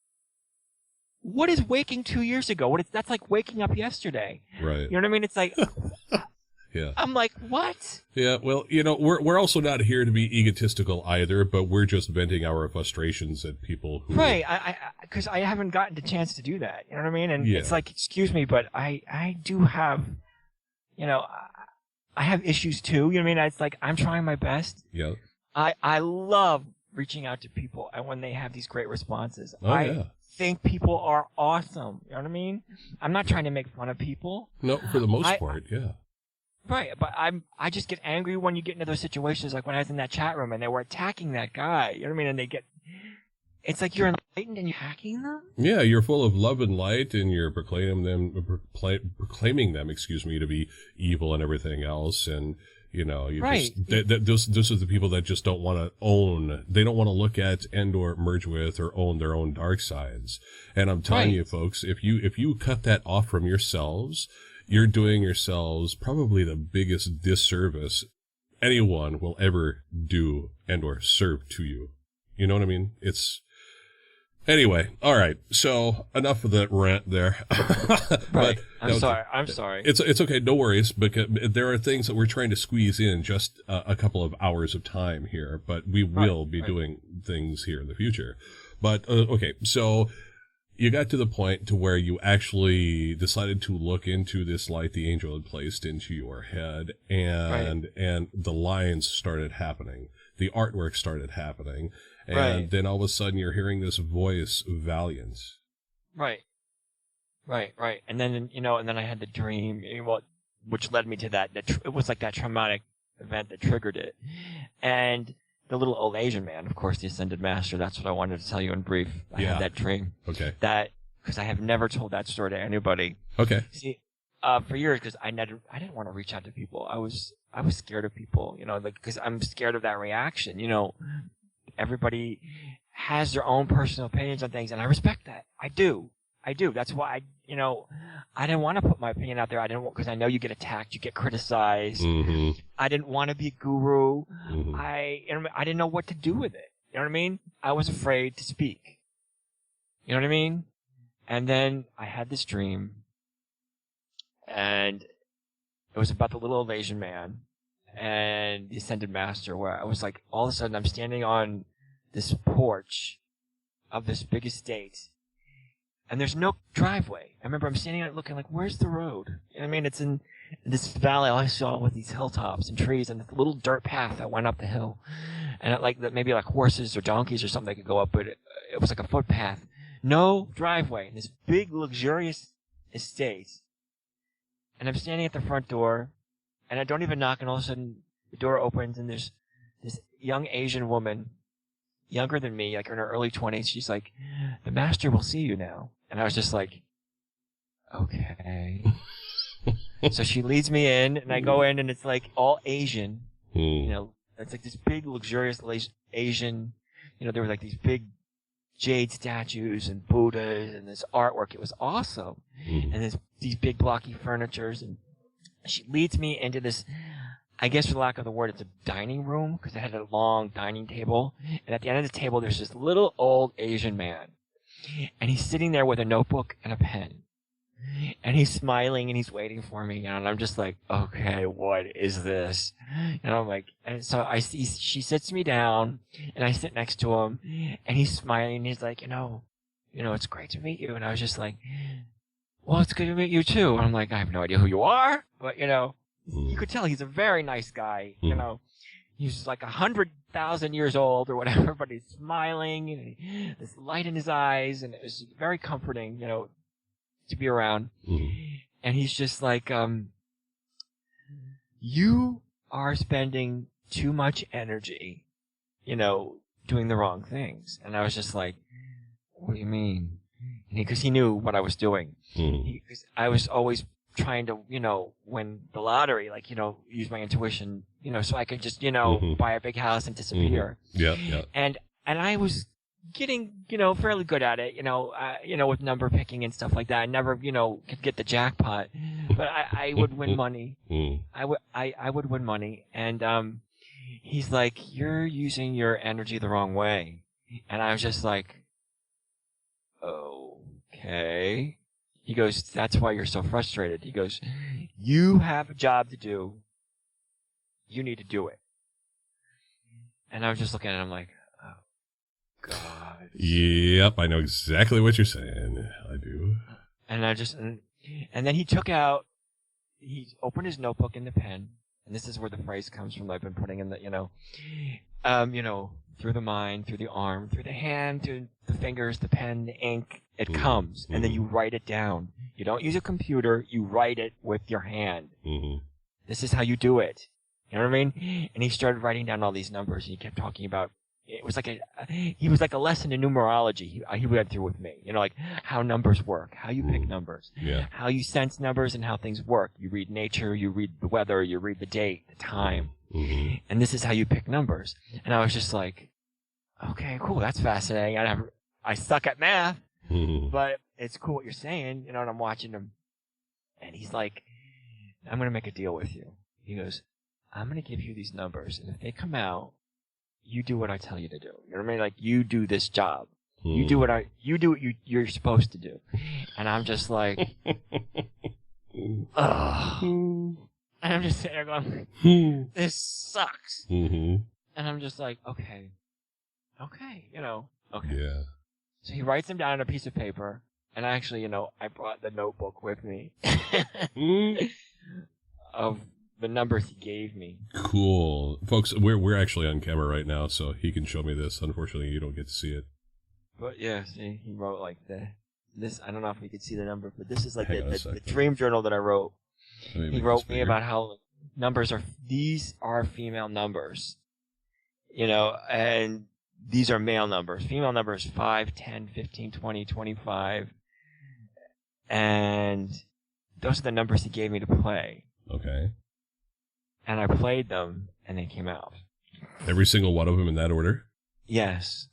what is waking 2 years ago? That's like waking up yesterday. Right. You know what I mean? It's like, yeah. I'm like, what? Yeah. Well, you know, we're also not here to be egotistical either, but we're just venting our frustrations at people who. Right. Because I haven't gotten the chance to do that. You know what I mean? And it's like, excuse me, but I do have, I have issues too. You know what I mean? It's like, I'm trying my best. Yeah. I love reaching out to people and when they have these great responses. I think people are awesome. You know what I mean? I'm not trying to make fun of people. No, for the most part, yeah. Right, but I just get angry when you get into those situations, like when I was in that chat room and they were attacking that guy. You know what I mean? And it's like you're enlightened and you're hacking them. Yeah, you're full of love and light, and you're proclaiming them, to be evil and everything else, and. You know, those are the people that just don't want to own. They don't want to look at and or merge with or own their own dark sides. And I'm telling you, folks, if you cut that off from yourselves, you're doing yourselves probably the biggest disservice anyone will ever do and or serve to you. You know what I mean? Anyway, all right. So enough of that rant there. Right. I'm sorry. It's okay. No worries. Because there are things that we're trying to squeeze in just a couple of hours of time here, but we will be doing things here in the future. But okay. So you got to the point to where you actually decided to look into this light the angel had placed into your head, and the lines started happening. The artwork started happening. And then all of a sudden you're hearing this voice, Valiant. Right. And then, and then I had the dream, which led me to that. It was like that traumatic event that triggered it. And the little old Asian man, of course, the Ascended Master, that's what I wanted to tell you in brief. I had that dream. Okay. Because I have never told that story to anybody. Okay. See, for years, because I didn't want to reach out to people. I was scared of people, because I'm scared of that reaction, Everybody has their own personal opinions on things, and I respect that. I do. That's why I didn't want to put my opinion out there. Because I know you get attacked, you get criticized. Mm-hmm. I didn't want to be a guru. Mm-hmm. I didn't know what to do with it. You know what I mean? I was afraid to speak. You know what I mean? And then I had this dream, and it was about the little old Asian man and the Ascended Master, where I was like, all of a sudden I'm standing on this porch of this big estate, and there's no driveway. I remember I'm standing on it looking like, where's the road? You know what I mean? It's in this valley I saw with these hilltops and trees and this little dirt path that went up the hill. And maybe like horses or donkeys or something could go up, but it was like a footpath. No driveway in this big, luxurious estate. And I'm standing at the front door, and I don't even knock, and all of a sudden the door opens, and there's this young Asian woman, younger than me, like in her early 20s. She's like, the master will see you now. And I was just like, okay. So she leads me in, and I go in, and it's like all Asian. It's like this big, luxurious Asian, there were like these big jade statues and Buddhas and this artwork. It was awesome. And there's these big blocky furnitures, and she leads me into this, I guess for the lack of the word, it's a dining room, because it had a long dining table. And at the end of the table, there's this little old Asian man. And he's sitting there with a notebook and a pen. And he's smiling and he's waiting for me. And I'm just like, okay, what is this? And I'm like, and so I see, she sits me down and I sit next to him and he's smiling and he's like, it's great to meet you. And I was just like, well, it's good to meet you too. And I'm like, I have no idea who you are, but you could tell he's a very nice guy. He's like 100,000 years old or whatever, but he's smiling and this light in his eyes, and it was very comforting, to be around. And he's just like, you are spending too much energy, doing the wrong things. And I was just like, what do you mean? Because he knew what I was doing. Because I was always trying to, win the lottery, like, use my intuition, so I could just, buy a big house and disappear. Yeah. And I was getting, fairly good at it, with number picking and stuff like that. I never, could get the jackpot, but I would win money. I would win money. And, he's like, you're using your energy the wrong way. And I was just like, okay. He goes, that's why you're so frustrated. He goes, you have a job to do. You need to do it. And I was just looking at him like, oh, God. Yep, I know exactly what you're saying. I do. And then he opened his notebook and the pen. And this is where the phrase comes from that I've been putting in the, through the mind, through the arm, through the hand, through the fingers, the pen, the ink, it comes. And then you write it down. You don't use a computer, you write it with your hand. This is how you do it. You know what I mean? And he started writing down all these numbers, and he kept talking about, he was like a lesson in numerology he went through with me. Like how numbers work, how you pick numbers, how you sense numbers and how things work. You read nature, you read the weather, you read the date, the time. And this is how you pick numbers. And I was just like, okay, cool, that's fascinating. I suck at math, but it's cool what you're saying, and I'm watching him. And he's like, I'm going to make a deal with you. He goes, I'm going to give you these numbers, and if they come out, you do what I tell you to do. You know what I mean? Like, you do this job. You do what you're supposed to do. And I'm just like, ugh. And I'm just sitting there going, this sucks. And I'm just like, okay, okay. Yeah. So he writes them down on a piece of paper, and actually, I brought the notebook with me of the numbers he gave me. Cool. Folks, we're actually on camera right now, so he can show me this. Unfortunately, you don't get to see it. But yeah, see, he wrote like this. I don't know if you could see the number, but this is like the dream journal that I wrote. He wrote me about how these are female numbers, and these are male numbers. Female numbers 5, 10, 15, 20, 25. And those are the numbers he gave me to play. Okay. And I played them, and they came out. Every single one of them in that order? Yes.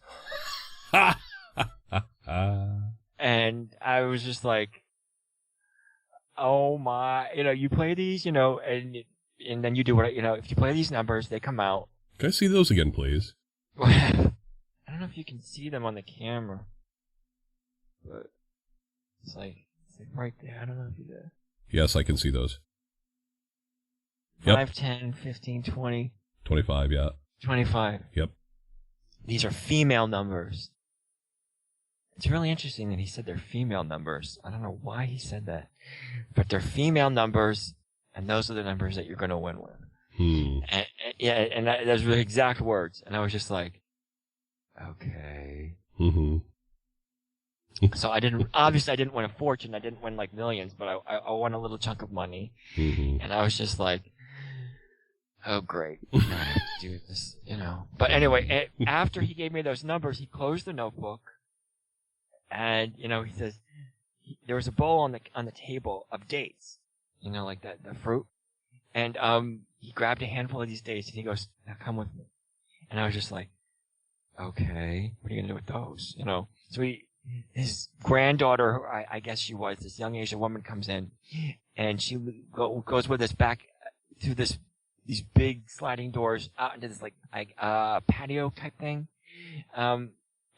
And I was just like, oh my, you play these, and then you do what, if you play these numbers, they come out. Can I see those again, please? I don't know if you can see them on the camera, but it's like right there. I don't know if you did. Yes, I can see those. 5, 10, 15, 20. 25, yeah. 25. Yep. These are female numbers. It's really interesting that he said they're female numbers. I don't know why he said that, but they're female numbers, and those are the numbers that you're going to win with. And those were the exact words. And I was just like, okay. So I didn't win a fortune. I didn't win like millions, but I won a little chunk of money. And I was just like, oh, great. I have to do this, But anyway, after he gave me those numbers, he closed the notebook. And, he says, there was a bowl on the table of dates, like the fruit. And he grabbed a handful of these dates and he goes, now come with me. And I was just like, okay, what are you going to do with those? So his granddaughter, I guess she was, this young Asian woman comes in, and she goes with us back through these big sliding doors out into this like patio type thing.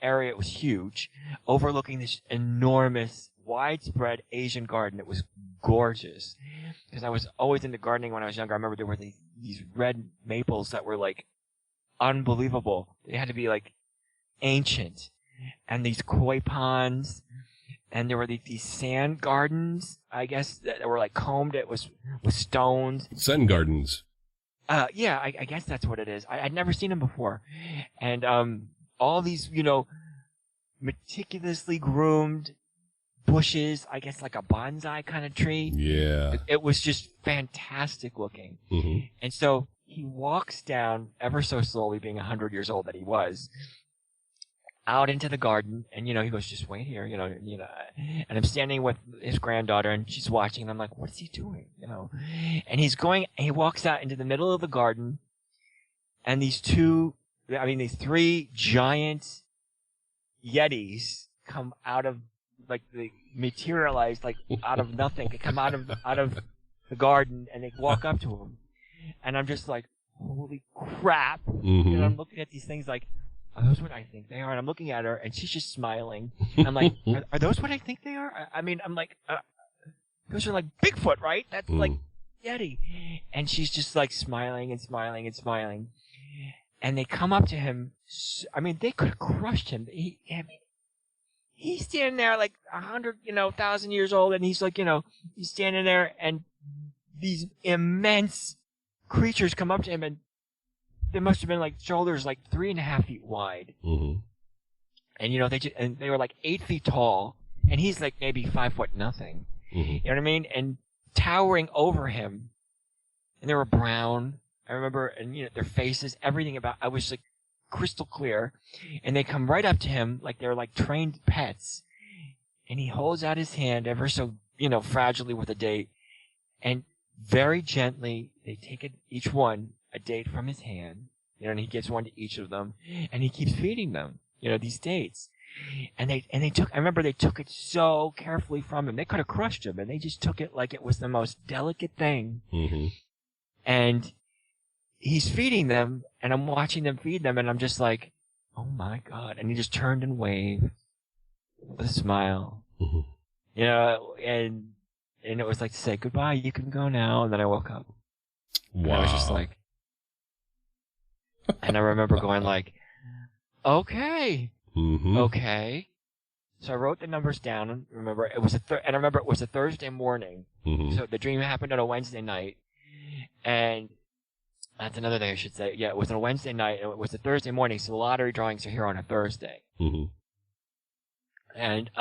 area. It was huge, overlooking this enormous, widespread Asian garden. It was gorgeous. Because I was always into gardening when I was younger. I remember there were these red maples that were like unbelievable. They had to be like ancient. And these koi ponds. And there were these sand gardens, I guess, that were like combed. It was with stones. Zen gardens. Yeah, I guess that's what it is. I'd never seen them before. And all these, meticulously groomed bushes, I guess like a bonsai kind of tree. Yeah. It was just fantastic looking. Mm-hmm. And so he walks down ever so slowly, being 100 years old that he was, out into the garden, and he goes, just wait here, and I'm standing with his granddaughter, and she's watching, and I'm like, what's he doing, and he walks out into the middle of the garden, and these three giant yetis come out of, like, they materialize, like, out of nothing. They come out of the garden, and they walk up to him, and I'm just like, holy crap. Mm-hmm. And I'm looking at these things like, are those what I think they are? And I'm looking at her, and she's just smiling. And I'm like, are those what I think they are? I'm like, those are like Bigfoot, right? That's like Yeti. And she's just like smiling and smiling and smiling. And they come up to him. They could have crushed him. He's standing there like 100, 1,000 years old, and he's like, he's standing there, and these immense creatures come up to him, and they must have been like shoulders like 3.5 feet wide. Mm-hmm. And they were like 8 feet tall, and he's like maybe 5 foot nothing. Mm-hmm. You know what I mean? And towering over him, and they were brown. I remember, and their faces, everything about. I was like crystal clear, and they come right up to him like they're like trained pets, and he holds out his hand ever so fragilely with a date, and very gently they take each one a date from his hand, and he gives one to each of them, and he keeps feeding them, these dates. And I remember they took it so carefully from him. They could have crushed him, and they just took it like it was the most delicate thing. Mm-hmm. And he's feeding them, and I'm watching them feed them, and I'm just like, oh my God. And he just turned and waved with a smile. Mm-hmm. And it was like to say, goodbye, you can go now. And then I woke up. Wow. And I was just like, and I remember going like, okay, mm-hmm. okay. So I wrote the numbers down. And remember, it was a Thursday morning. Mm-hmm. So the dream happened on a Wednesday night, and that's another thing I should say. Yeah, it was on a Wednesday night, and it was a Thursday morning. So the lottery drawings are here on a Thursday. Mm-hmm. And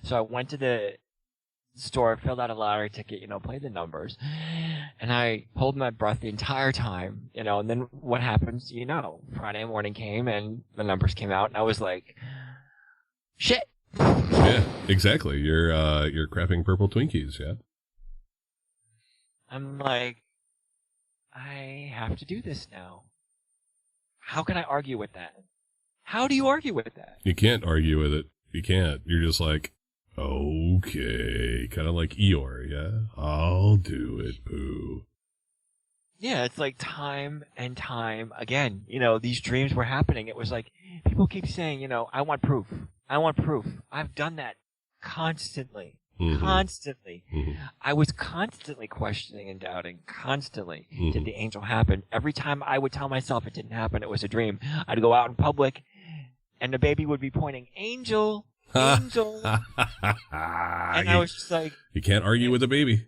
so I went to the store, filled out a lottery ticket, played the numbers, and I hold my breath the entire time, and then what happens, Friday morning came, and the numbers came out, and I was like, shit. Yeah, exactly. You're crapping purple Twinkies, yeah. I'm like, I have to do this now. How can I argue with that? How do you argue with that? You can't argue with it. You can't. You're just like, okay, kind of like Eeyore, yeah? I'll do it, Pooh. Yeah, it's like time and time again. These dreams were happening. It was like, people keep saying, I want proof. I want proof. I've done that constantly. Mm-hmm. Constantly. Mm-hmm. I was constantly questioning and doubting. Constantly. Mm-hmm. Did the angel happen? Every time I would tell myself it didn't happen, it was a dream. I'd go out in public, and the baby would be pointing, angel, angel. And I was just like... You can't argue with a baby.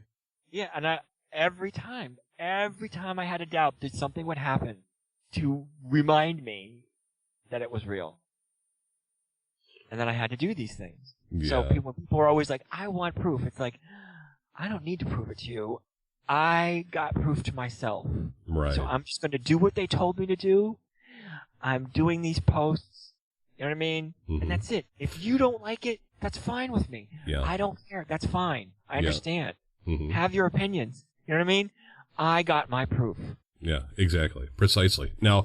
Yeah, and every time I had a doubt that something would happen to remind me that it was real. And then I had to do these things. Yeah. So people are always like, I want proof. It's like, I don't need to prove it to you. I got proof to myself. Right. So I'm just going to do what they told me to do. I'm doing these posts. You know what I mean? Mm-hmm. And that's it. If you don't like it, that's fine with me. Yeah. I don't care. That's fine. I understand. Mm-hmm. Have your opinions. You know what I mean? I got my proof. Yeah, exactly. Precisely. Now,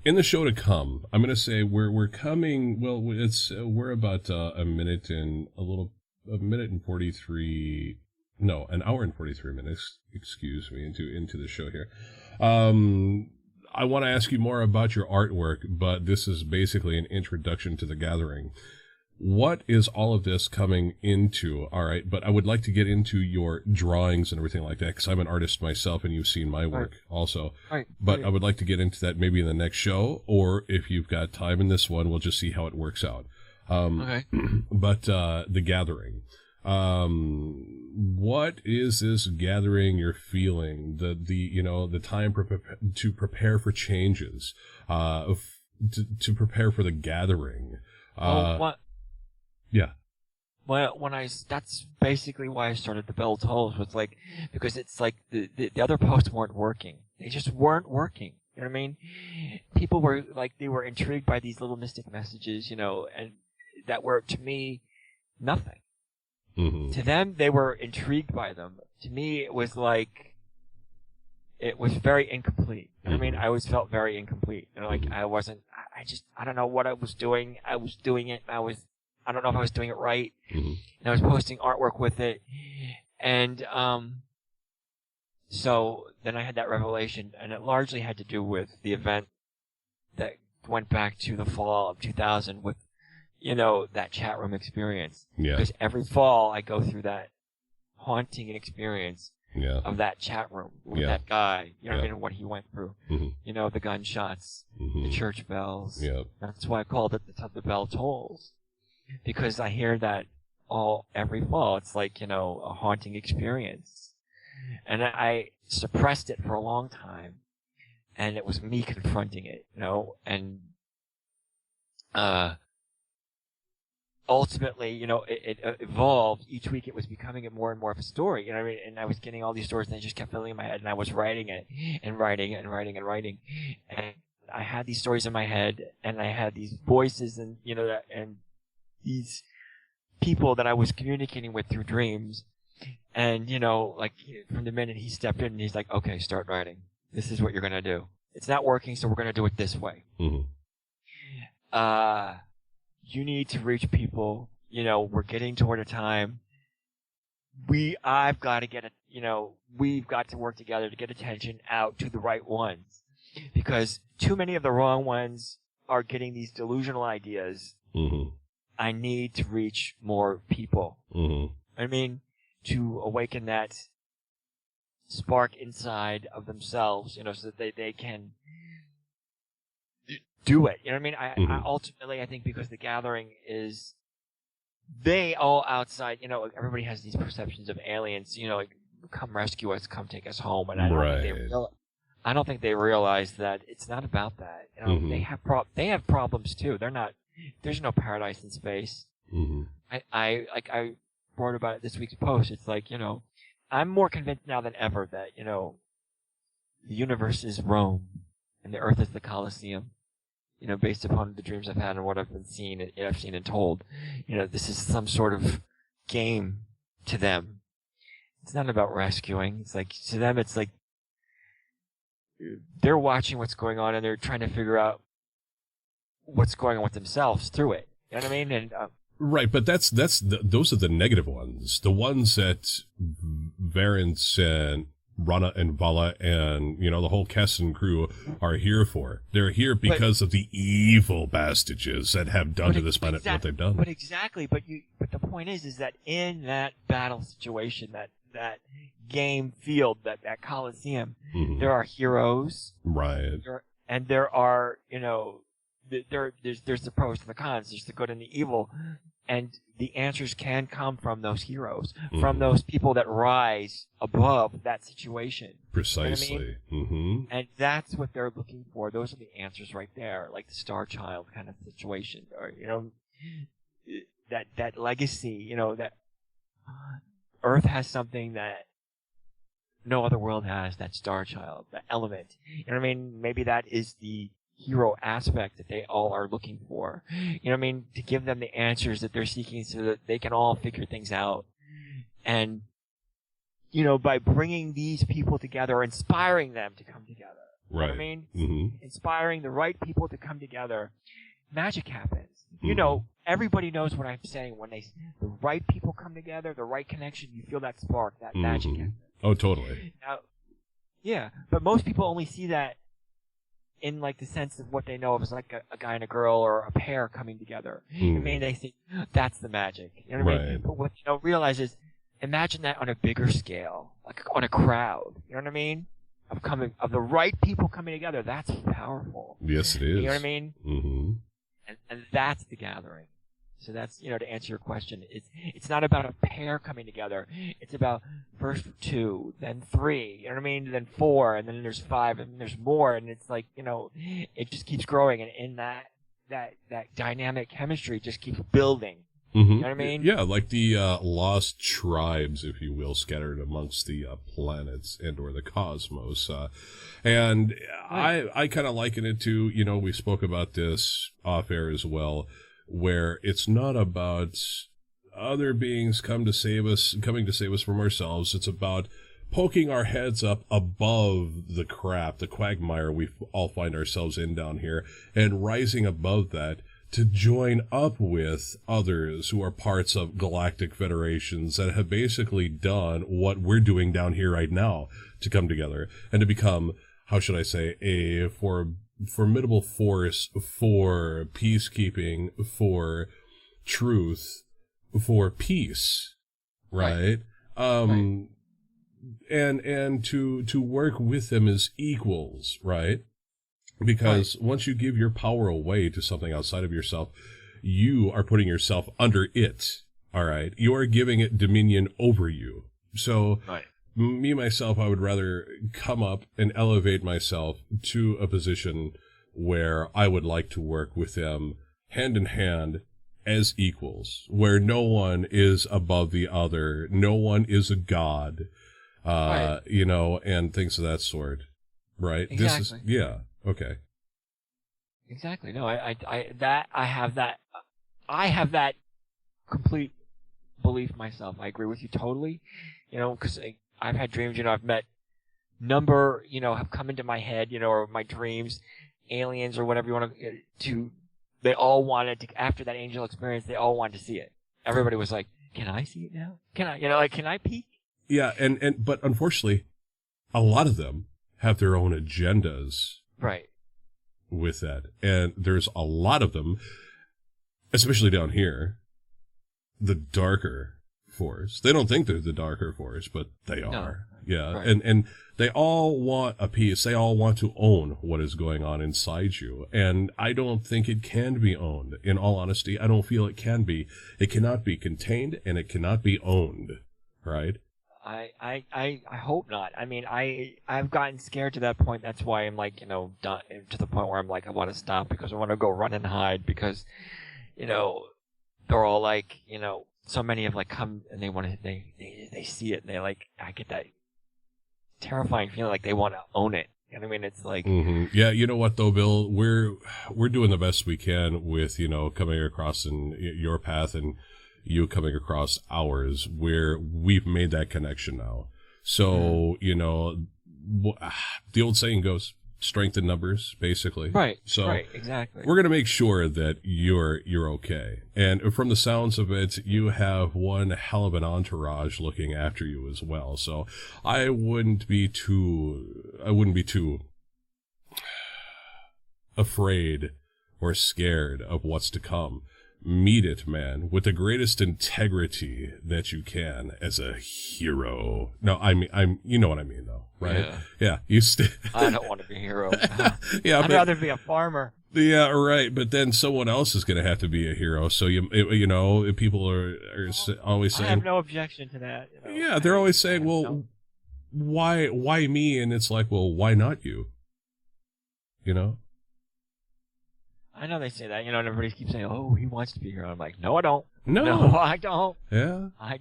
in the show to come, I'm going to say we're coming. Well, we're about a minute and 43. No, an hour and 43 minutes. Excuse me, into the show here. I want to ask you more about your artwork, but this is basically an introduction to the gathering. What is all of this coming into? All right, but I would like to get into your drawings and everything like that, because I'm an artist myself, and you've seen my work also. Right. But I would like to get into that maybe in the next show, or if you've got time in this one, we'll just see how it works out. Okay. But the gathering. What is this gathering you're feeling? The time to prepare for changes, to prepare for the gathering. Yeah. Well, that's basically why I started the Bell Tolls, was like, because it's like the other posts weren't working. They just weren't working. You know what I mean? People were like, they were intrigued by these little mystic messages, and that were, to me, nothing. Mm-hmm. To them, they were intrigued by them. To me, it was like, it was very incomplete. You know what I mean? I always felt very incomplete. Like I don't know what I was doing. I was doing it. I don't know if I was doing it right. Mm-hmm. And I was posting artwork with it. And so then I had that revelation, and it largely had to do with the event that went back to the fall of 2000 with, that chat room experience. Yeah. Because every fall I go through that haunting experience Yeah. of that chat room with that guy, what I mean, and what he went through. Mm-hmm. The gunshots, Mm-hmm. the church bells. Yeah. That's why I called it the Bell Tolls. Because I hear that every fall. It's like, a haunting experience. And I suppressed it for a long time. And it was me confronting it, and ultimately, it evolved. Each week it was becoming more and more of a story, what I mean? And I was getting all these stories, and they just kept filling in my head, and I was writing it, and writing and writing and writing. And I had these stories in my head, and I had these voices, and, and these people that I was communicating with through dreams. And, like, from the minute he stepped in, and he's like, okay, start writing. This is what you're going to do. It's not working, so we're going to do it this way. Mm-hmm. You need to reach people. We're getting toward a time. I've got to get it, we've got to work together to get attention out to the right ones. Because too many of the wrong ones are getting these delusional ideas. Mm-hmm. I need to reach more people. Mm-hmm. I mean, to awaken that spark inside of themselves, so that they can do it. You know what I mean? I ultimately, I think, because the gathering is, they all outside, everybody has these perceptions of aliens, like, come rescue us, come take us home. And I don't think they realize that it's not about that. They have problems too. There's no paradise in space. Mm-hmm. I wrote about it this week's post. It's like, I'm more convinced now than ever that, the universe is Rome and the earth is the Colosseum. Based upon the dreams I've had and what I've seen and told, this is some sort of game to them. It's not about rescuing. It's like, to them, it's like they're watching what's going on and they're trying to figure out what's going on with themselves through it. You know what I mean? And right, but those are the negative ones. The ones that Variants and Rana and Vala and, the whole Kessin crew are here for. They're here because of the evil bastages that have done to this planet what they've done. But exactly. But the point is that in that battle situation, that game field, that Coliseum, there are heroes. Right. And there are, there's the pros and the cons. There's the good and the evil. And the answers can come from those heroes, from those people that rise above that situation. Precisely. You know what I mean? And that's what they're looking for. Those are the answers right there, like the Star Child kind of situation, or that legacy. That Earth has something that no other world has. That Star Child, that element. You know what I mean? Maybe that is the hero aspect that they all are looking for. You know what I mean? To give them the answers that they're seeking so that they can all figure things out. And, by bringing these people together, inspiring them to come together. Right. You know what I mean? Mm-hmm. Inspiring the right people to come together, magic happens. Mm-hmm. Everybody knows what I'm saying. When the right people come together, the right connection, you feel that spark, that magic happens. Oh, totally. Now, yeah, but most people only see that in like the sense of what they know of as like a guy and a girl or a pair coming together. I mean, they think that's the magic. You know what I mean? But what you don't realize is, imagine that on a bigger scale, like on a crowd. You know what I mean? Of the right people coming together. That's powerful. Yes, it is. You know what I mean? Mm-hmm. And that's the gathering. So that's, to answer your question, it's not about a pair coming together. It's about first 2, then 3, you know what I mean? Then 4, and then there's 5, and then there's more, and it's like, it just keeps growing, and in that dynamic chemistry just keeps building. Mm-hmm. You know what I mean? Yeah, like the lost tribes, if you will, scattered amongst the planets and or the cosmos. And right. I kind of liken it to, we spoke about this off air as well, where it's not about other beings coming to save us from ourselves. It's about poking our heads up above the crap, the quagmire we all find ourselves in down here, and rising above that to join up with others who are parts of galactic federations that have basically done what we're doing down here right now, to come together and to become, how should I say, a formidable force for peacekeeping, for truth, for peace, right? Right. And to work with them as equals, right? Because once you give your power away to something outside of yourself, you are putting yourself under it, all right? You are giving it dominion over you. So me, myself, I would rather come up and elevate myself to a position where I would like to work with them hand in hand as equals, where no one is above the other, no one is a god, and things of that sort, right? Exactly. Okay. Exactly. No, I have that complete belief myself. I agree with you totally. Because I've had dreams. I've met have come into my head. Or my dreams, aliens or whatever you want to. They all wanted to, after that angel experience. They all wanted to see it. Everybody was like, "Can I see it now? Can I? Can I peek?" Yeah, but unfortunately, a lot of them have their own agendas. Right. With that. And there's a lot of them, especially down here, the darker force. They don't think they're the darker force, but they are. Yeah. Right. And they all want a piece. They all want to own what is going on inside you. And I don't think it can be owned. In all honesty, I don't feel it can be. It cannot be contained and it cannot be owned. Right? I hope not. I mean, I've gotten scared to that point. That's why I'm like, done to the point where I'm like, I want to stop because I want to go run and hide because, they're all like, so many have like come and they see it and they like, I get that terrifying feeling like they want to own it. You know what I mean? It's like, yeah. You know what though, Bill? We're doing the best we can with coming across in your path and you coming across ours, where we've made that connection now. So, the old saying goes, strength in numbers, basically. Right. So right, exactly. We're going to make sure that you're okay. And from the sounds of it, you have one hell of an entourage looking after you as well. So I wouldn't be too afraid or scared of what's to come. Meet it, man, with the greatest integrity that you can as a hero. No, I'm you know what I mean, though, right? Yeah. I don't want to be a hero. Yeah, I'd rather be a farmer. Yeah, right. But then someone else is going to have to be a hero. So people are always saying, I have no objection to that. Yeah, they're always saying, well, why me? And it's like, well, why not you? I know they say that, and everybody keeps saying, "Oh, he wants to be here." I'm like, "No, I don't. No, I don't. Yeah, I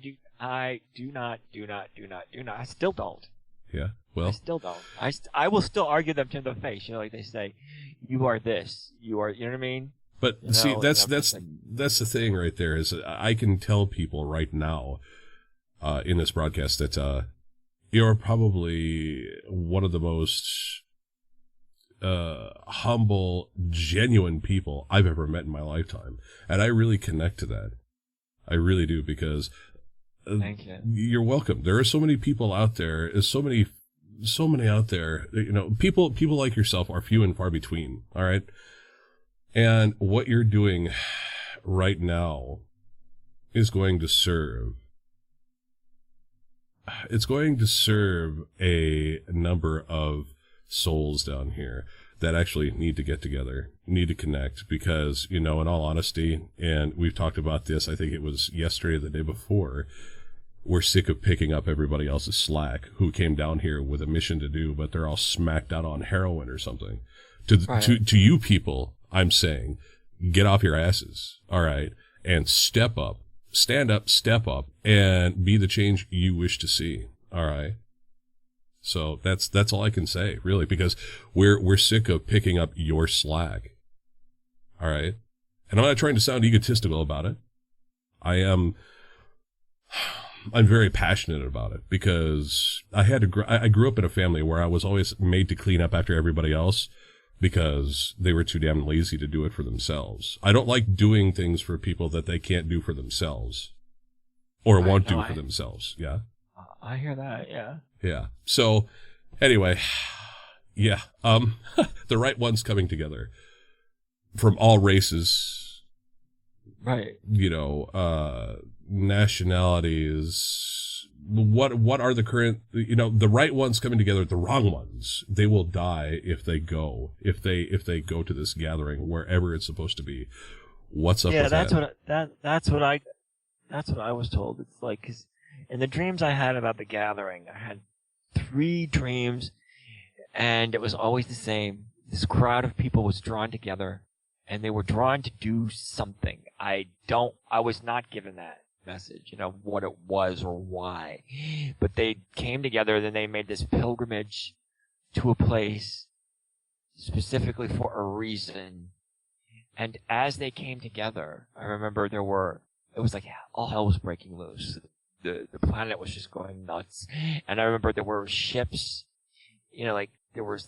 do not. I still don't. Yeah, well, I still don't. I will still argue them to the face. Like they say, "You are this. You are." You know what I mean? But see, that's the thing right there. Is I can tell people right now, in this broadcast that you're probably one of the most humble, genuine people I've ever met in my lifetime. And I really connect to that. I really do, because thank you. You're welcome. There are so many people out there, so many so many out there. People like yourself are few and far between. All right. And what you're doing right now is going to serve. It's going to serve a number of souls down here that actually need to get together, need to connect, because, in all honesty, and we've talked about this, I think it was yesterday or the day before, we're sick of picking up everybody else's slack who came down here with a mission to do, but they're all smacked out on heroin or something. To you people, I'm saying, get off your asses, all right, and step up, stand up, step up, and be the change you wish to see, all right? So that's all I can say, really, because we're sick of picking up your slack, all right? And I'm not trying to sound egotistical about it. I'm very passionate about it, because I grew up in a family where I was always made to clean up after everybody else, because they were too damn lazy to do it for themselves. I don't like doing things for people that they can't do for themselves, or won't do for themselves. Yeah. I hear that. Yeah. Yeah. So anyway, yeah. The right ones coming together from all races, right? Nationalities. What are the current, the right ones coming together, the wrong ones, they will die if they go to this gathering, wherever it's supposed to be. What's up with that? That's what I was told. It's like, 'cause in the dreams I had about the gathering, I had 3 dreams, and it was always the same. This crowd of people was drawn together, and they were drawn to do something. I was not given that message, what it was or why. But they came together, then they made this pilgrimage to a place specifically for a reason. And as they came together, I remember it was like all hell was breaking loose. The planet was just going nuts. And I remember there were ships, there was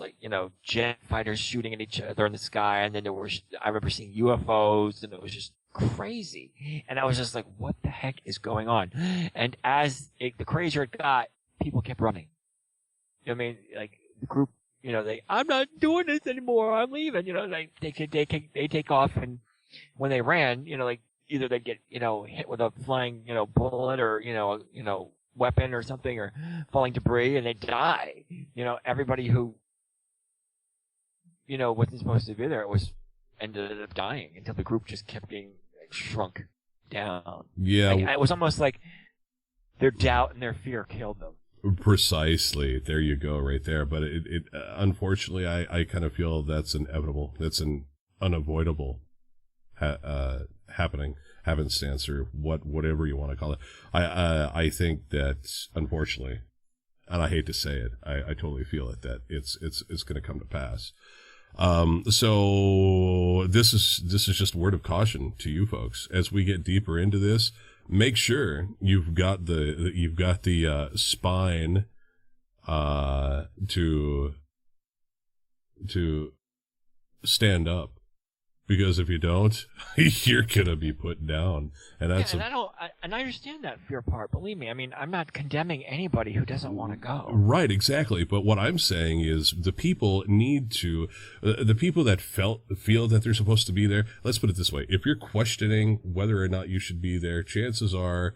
jet fighters shooting at each other in the sky, and then I remember seeing UFOs, and it was just crazy. And I was just like, what the heck is going on? And as the crazier it got, people kept running. I mean, like, the group, I'm not doing this anymore, I'm leaving, they take off, and when they ran, either they get, hit with a flying, bullet, or, weapon or something, or falling debris, and they die. Everybody who, wasn't supposed to be there ended up dying, until the group just kept getting shrunk down. Yeah. It was almost like their doubt and their fear killed them. Precisely. There you go, right there. But it unfortunately, I kind of feel that's inevitable. That's an unavoidable happenstance, or whatever you want to call it. I think that, unfortunately, and I hate to say it, I totally feel it, that it's going to come to pass. So this is just a word of caution to you folks as we get deeper into this. Make sure you've got the spine to stand up, because if you don't, you're gonna be put down. And that's I understand that fear part. Believe me, I mean, I'm not condemning anybody who doesn't want to go. Right, exactly. But what I'm saying is, the people need to, the people that feel that they're supposed to be there. Let's put it this way: if you're questioning whether or not you should be there, chances are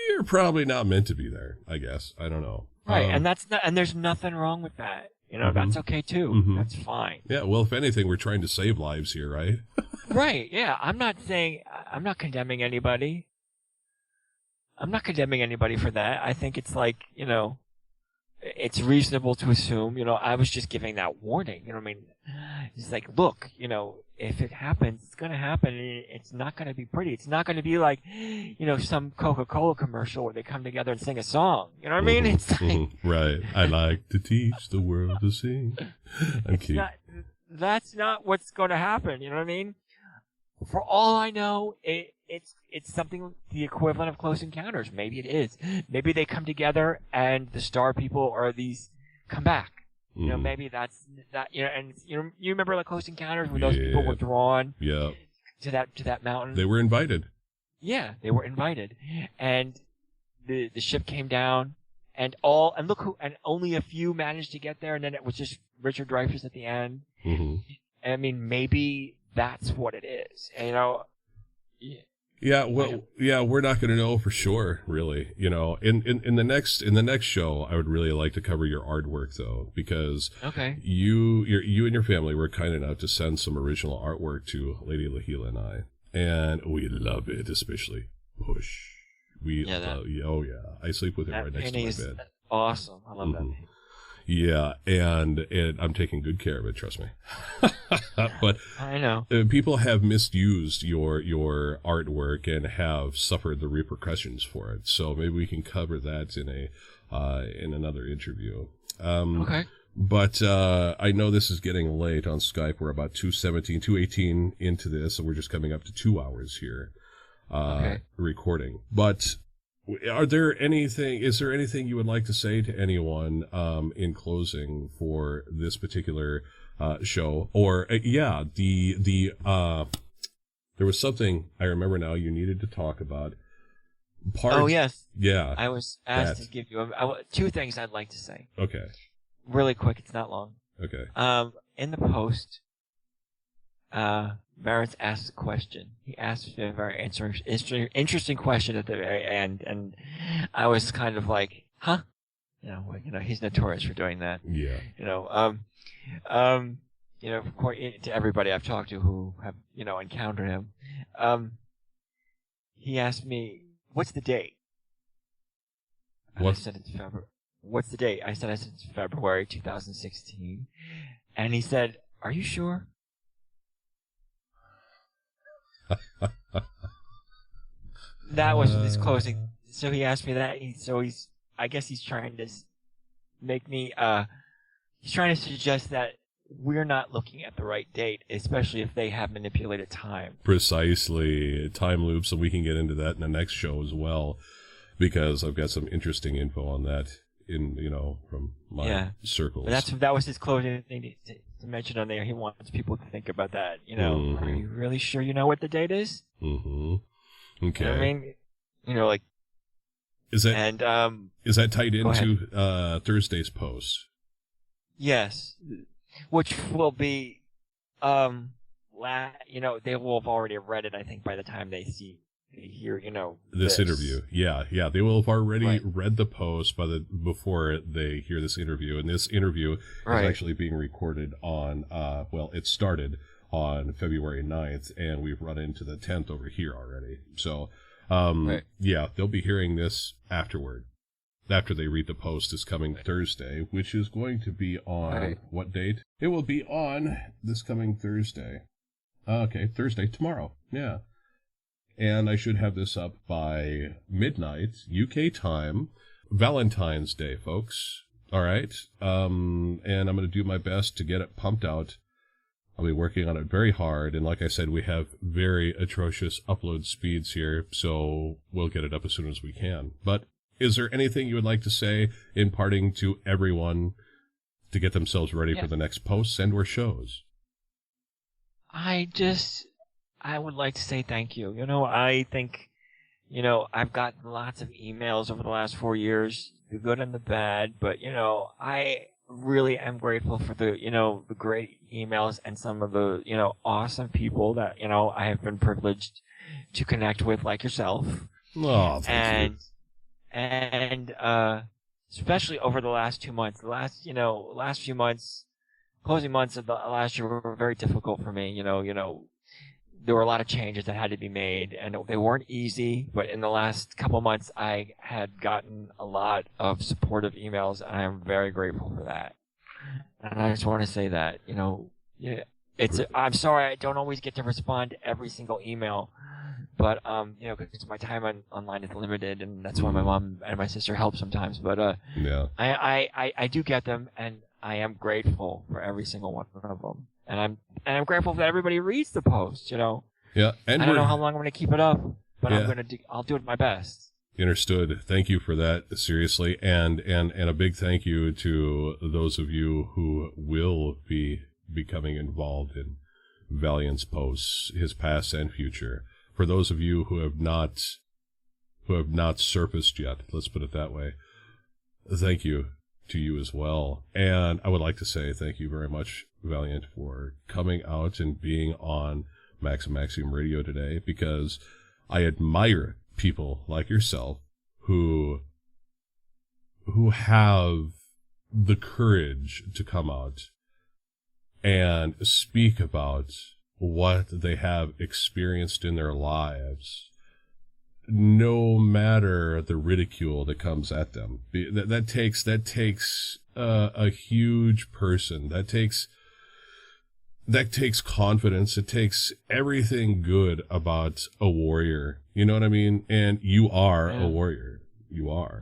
you're probably not meant to be there. I guess, I don't know. Right, and there's nothing wrong with that. That's okay too. Mm-hmm. That's fine. Yeah, well, if anything, we're trying to save lives here, right? Right, yeah. I'm not condemning anybody. I'm not condemning anybody for that. I think it's like, it's reasonable to assume, I was just giving that warning. I mean, it's like, look, if it happens, it's going to happen. It's not going to be pretty. It's not going to be like, some Coca-Cola commercial where they come together and sing a song. You know what I mean? It's like, right. I like to teach the world to sing. I'm kidding. That's not what's going to happen. You know what I mean? For all I know, it's something the equivalent of Close Encounters. Maybe it is. Maybe they come together and the star people or these come back. Maybe that's that. And you remember like Close Encounters when those people were drawn to that mountain. They were invited. Yeah, they were invited, and the ship came down, and only a few managed to get there, and then it was just Richard Dreyfuss at the end. Mm-hmm. I mean, maybe that's what it is. And, Yeah, well, yeah, we're not going to know for sure, really. In the next show, I would really like to cover your artwork, though, because you and your family were kind enough to send some original artwork to Lady Lahila and I, and we love it, especially Push. Oh yeah, I sleep with it right next to my bed. Awesome, I love that. Yeah, and I'm taking good care of it, trust me. But I know people have misused your artwork and have suffered the repercussions for it. So maybe we can cover that in another interview. Okay. But I know this is getting late on Skype. We're about 2:18 into this, so we're just coming up to 2 hours here recording. But is there anything you would like to say to anyone in closing for this particular show? Or there was something I remember now you needed to talk about. Oh yes. Yeah. I was asked to give you two things I'd like to say. Okay. Really quick. It's not long. Okay. In the post, Meredith asked a question. He asked a very interesting question at the very end, and I was kind of like, huh? He's notorious for doing that. Yeah. Of course, to everybody I've talked to who have, encountered him, he asked me, what's the date? And I said it's February. What's the date? I said it's February 2016. And he said, are you sure? That was his closing. So he asked me that. I guess he's trying to make me, he's trying to suggest that we're not looking at the right date, especially if they have manipulated time. Precisely. Time loops, and we can get into that in the next show as well, because I've got some interesting info on that from my circles. That was his closing thing to mention on there. He wants people to think about that. Are you really sure you know what the date is? Mm-hmm. Okay. I mean, like. Is that tied into Thursday's post? Yes, which will be, they will have already read it, I think, by the time they hear, this interview. Yeah, they will have already read the post before they hear this interview, and this interview is actually being recorded on. It started on February 9th, and we've run into the 10th over here already. So, they'll be hearing this afterward. After they read the post is coming Thursday, which is going to be on what date? It will be on this coming Thursday. Thursday, tomorrow. Yeah. And I should have this up by midnight, UK time, Valentine's Day, folks. All right. And I'm going to do my best to get it pumped out. I'll be working on it very hard. And like I said, we have very atrocious upload speeds here, so we'll get it up as soon as we can. But is there anything you would like to say in parting to everyone to get themselves ready for the next posts and or shows? I would like to say thank you. I think, I've gotten lots of emails over the last 4 years, the good and the bad, but, I really am grateful for the great emails and some of the, awesome people that, I have been privileged to connect with, like yourself. Oh, thank you. And especially over the last 2 months, last few months, closing months of the last year were very difficult for me. There were a lot of changes that had to be made, and they weren't easy. But in the last couple months, I had gotten a lot of supportive emails, and I am very grateful for that. And I just want to say that, I'm sorry I don't always get to respond to every single email. But, because my time online is limited, and that's why my mom and my sister help sometimes. But, I do get them, and I am grateful for every single one of them. And I'm grateful that everybody reads the post, Yeah. And I don't know how long I'm going to keep it up, but I'll do it my best. Understood. Thank you for that, seriously. And a big thank you to those of you who will be becoming involved in Valiant's posts, his past and future. For those of you who have not surfaced yet, let's put it that way, Thank you to you as well. And I would like to say thank you very much, Valiant, for coming out and being on Maxim Axiom Radio today, because I admire people like yourself who have the courage to come out and speak about what they have experienced in their lives, no matter the ridicule that comes at them. That takes a huge person. That takes confidence. It takes everything good about a warrior. You know what I mean? And you are a warrior. You are.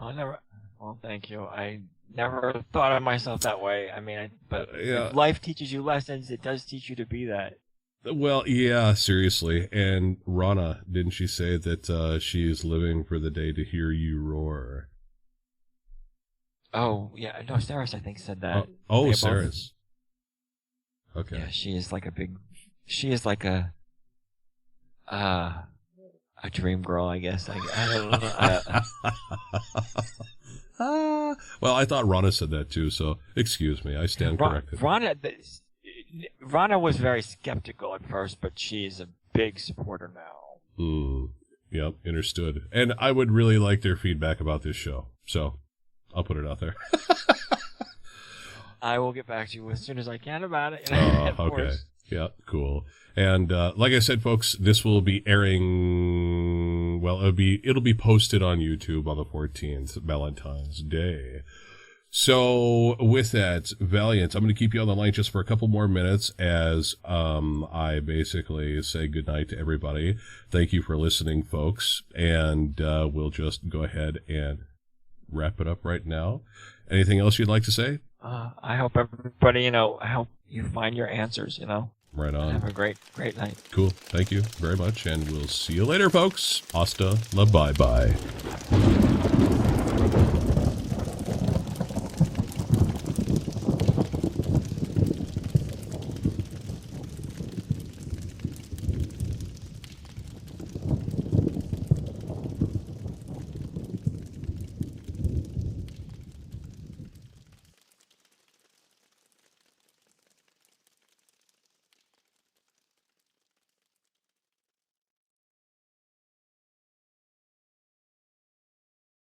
Well, thank you. I never thought of myself that way. I mean, Yeah. if life teaches you lessons, it does teach you to be that. Well, yeah, seriously. And Rana, didn't she say that she's living for the day to hear you roar? Oh, yeah. No, Saris, I think, said that. Oh, Saris. Okay. Yeah, she is like a dream girl, I guess. I don't know. Well, I thought Rana said that too, so excuse me. I stand corrected. Rana was very skeptical at first, but she's a big supporter now. Yep, understood. And I would really like their feedback about this show, so I'll put it out there. I will get back to you as soon as I can about it. Okay. Course. Yeah, cool. And like I said, folks, this will be airing. Well, it'll be posted on YouTube on the 14th, Valentine's Day. So with that, Valiant, I'm going to keep you on the line just for a couple more minutes as I basically say goodnight to everybody. Thank you for listening, folks. And we'll just go ahead and wrap it up right now. Anything else you'd like to say? I hope everybody, I hope you find your answers, Right on. Have a great night. Cool. Thank you very much. And we'll see you later, folks. Hasta la bye-bye.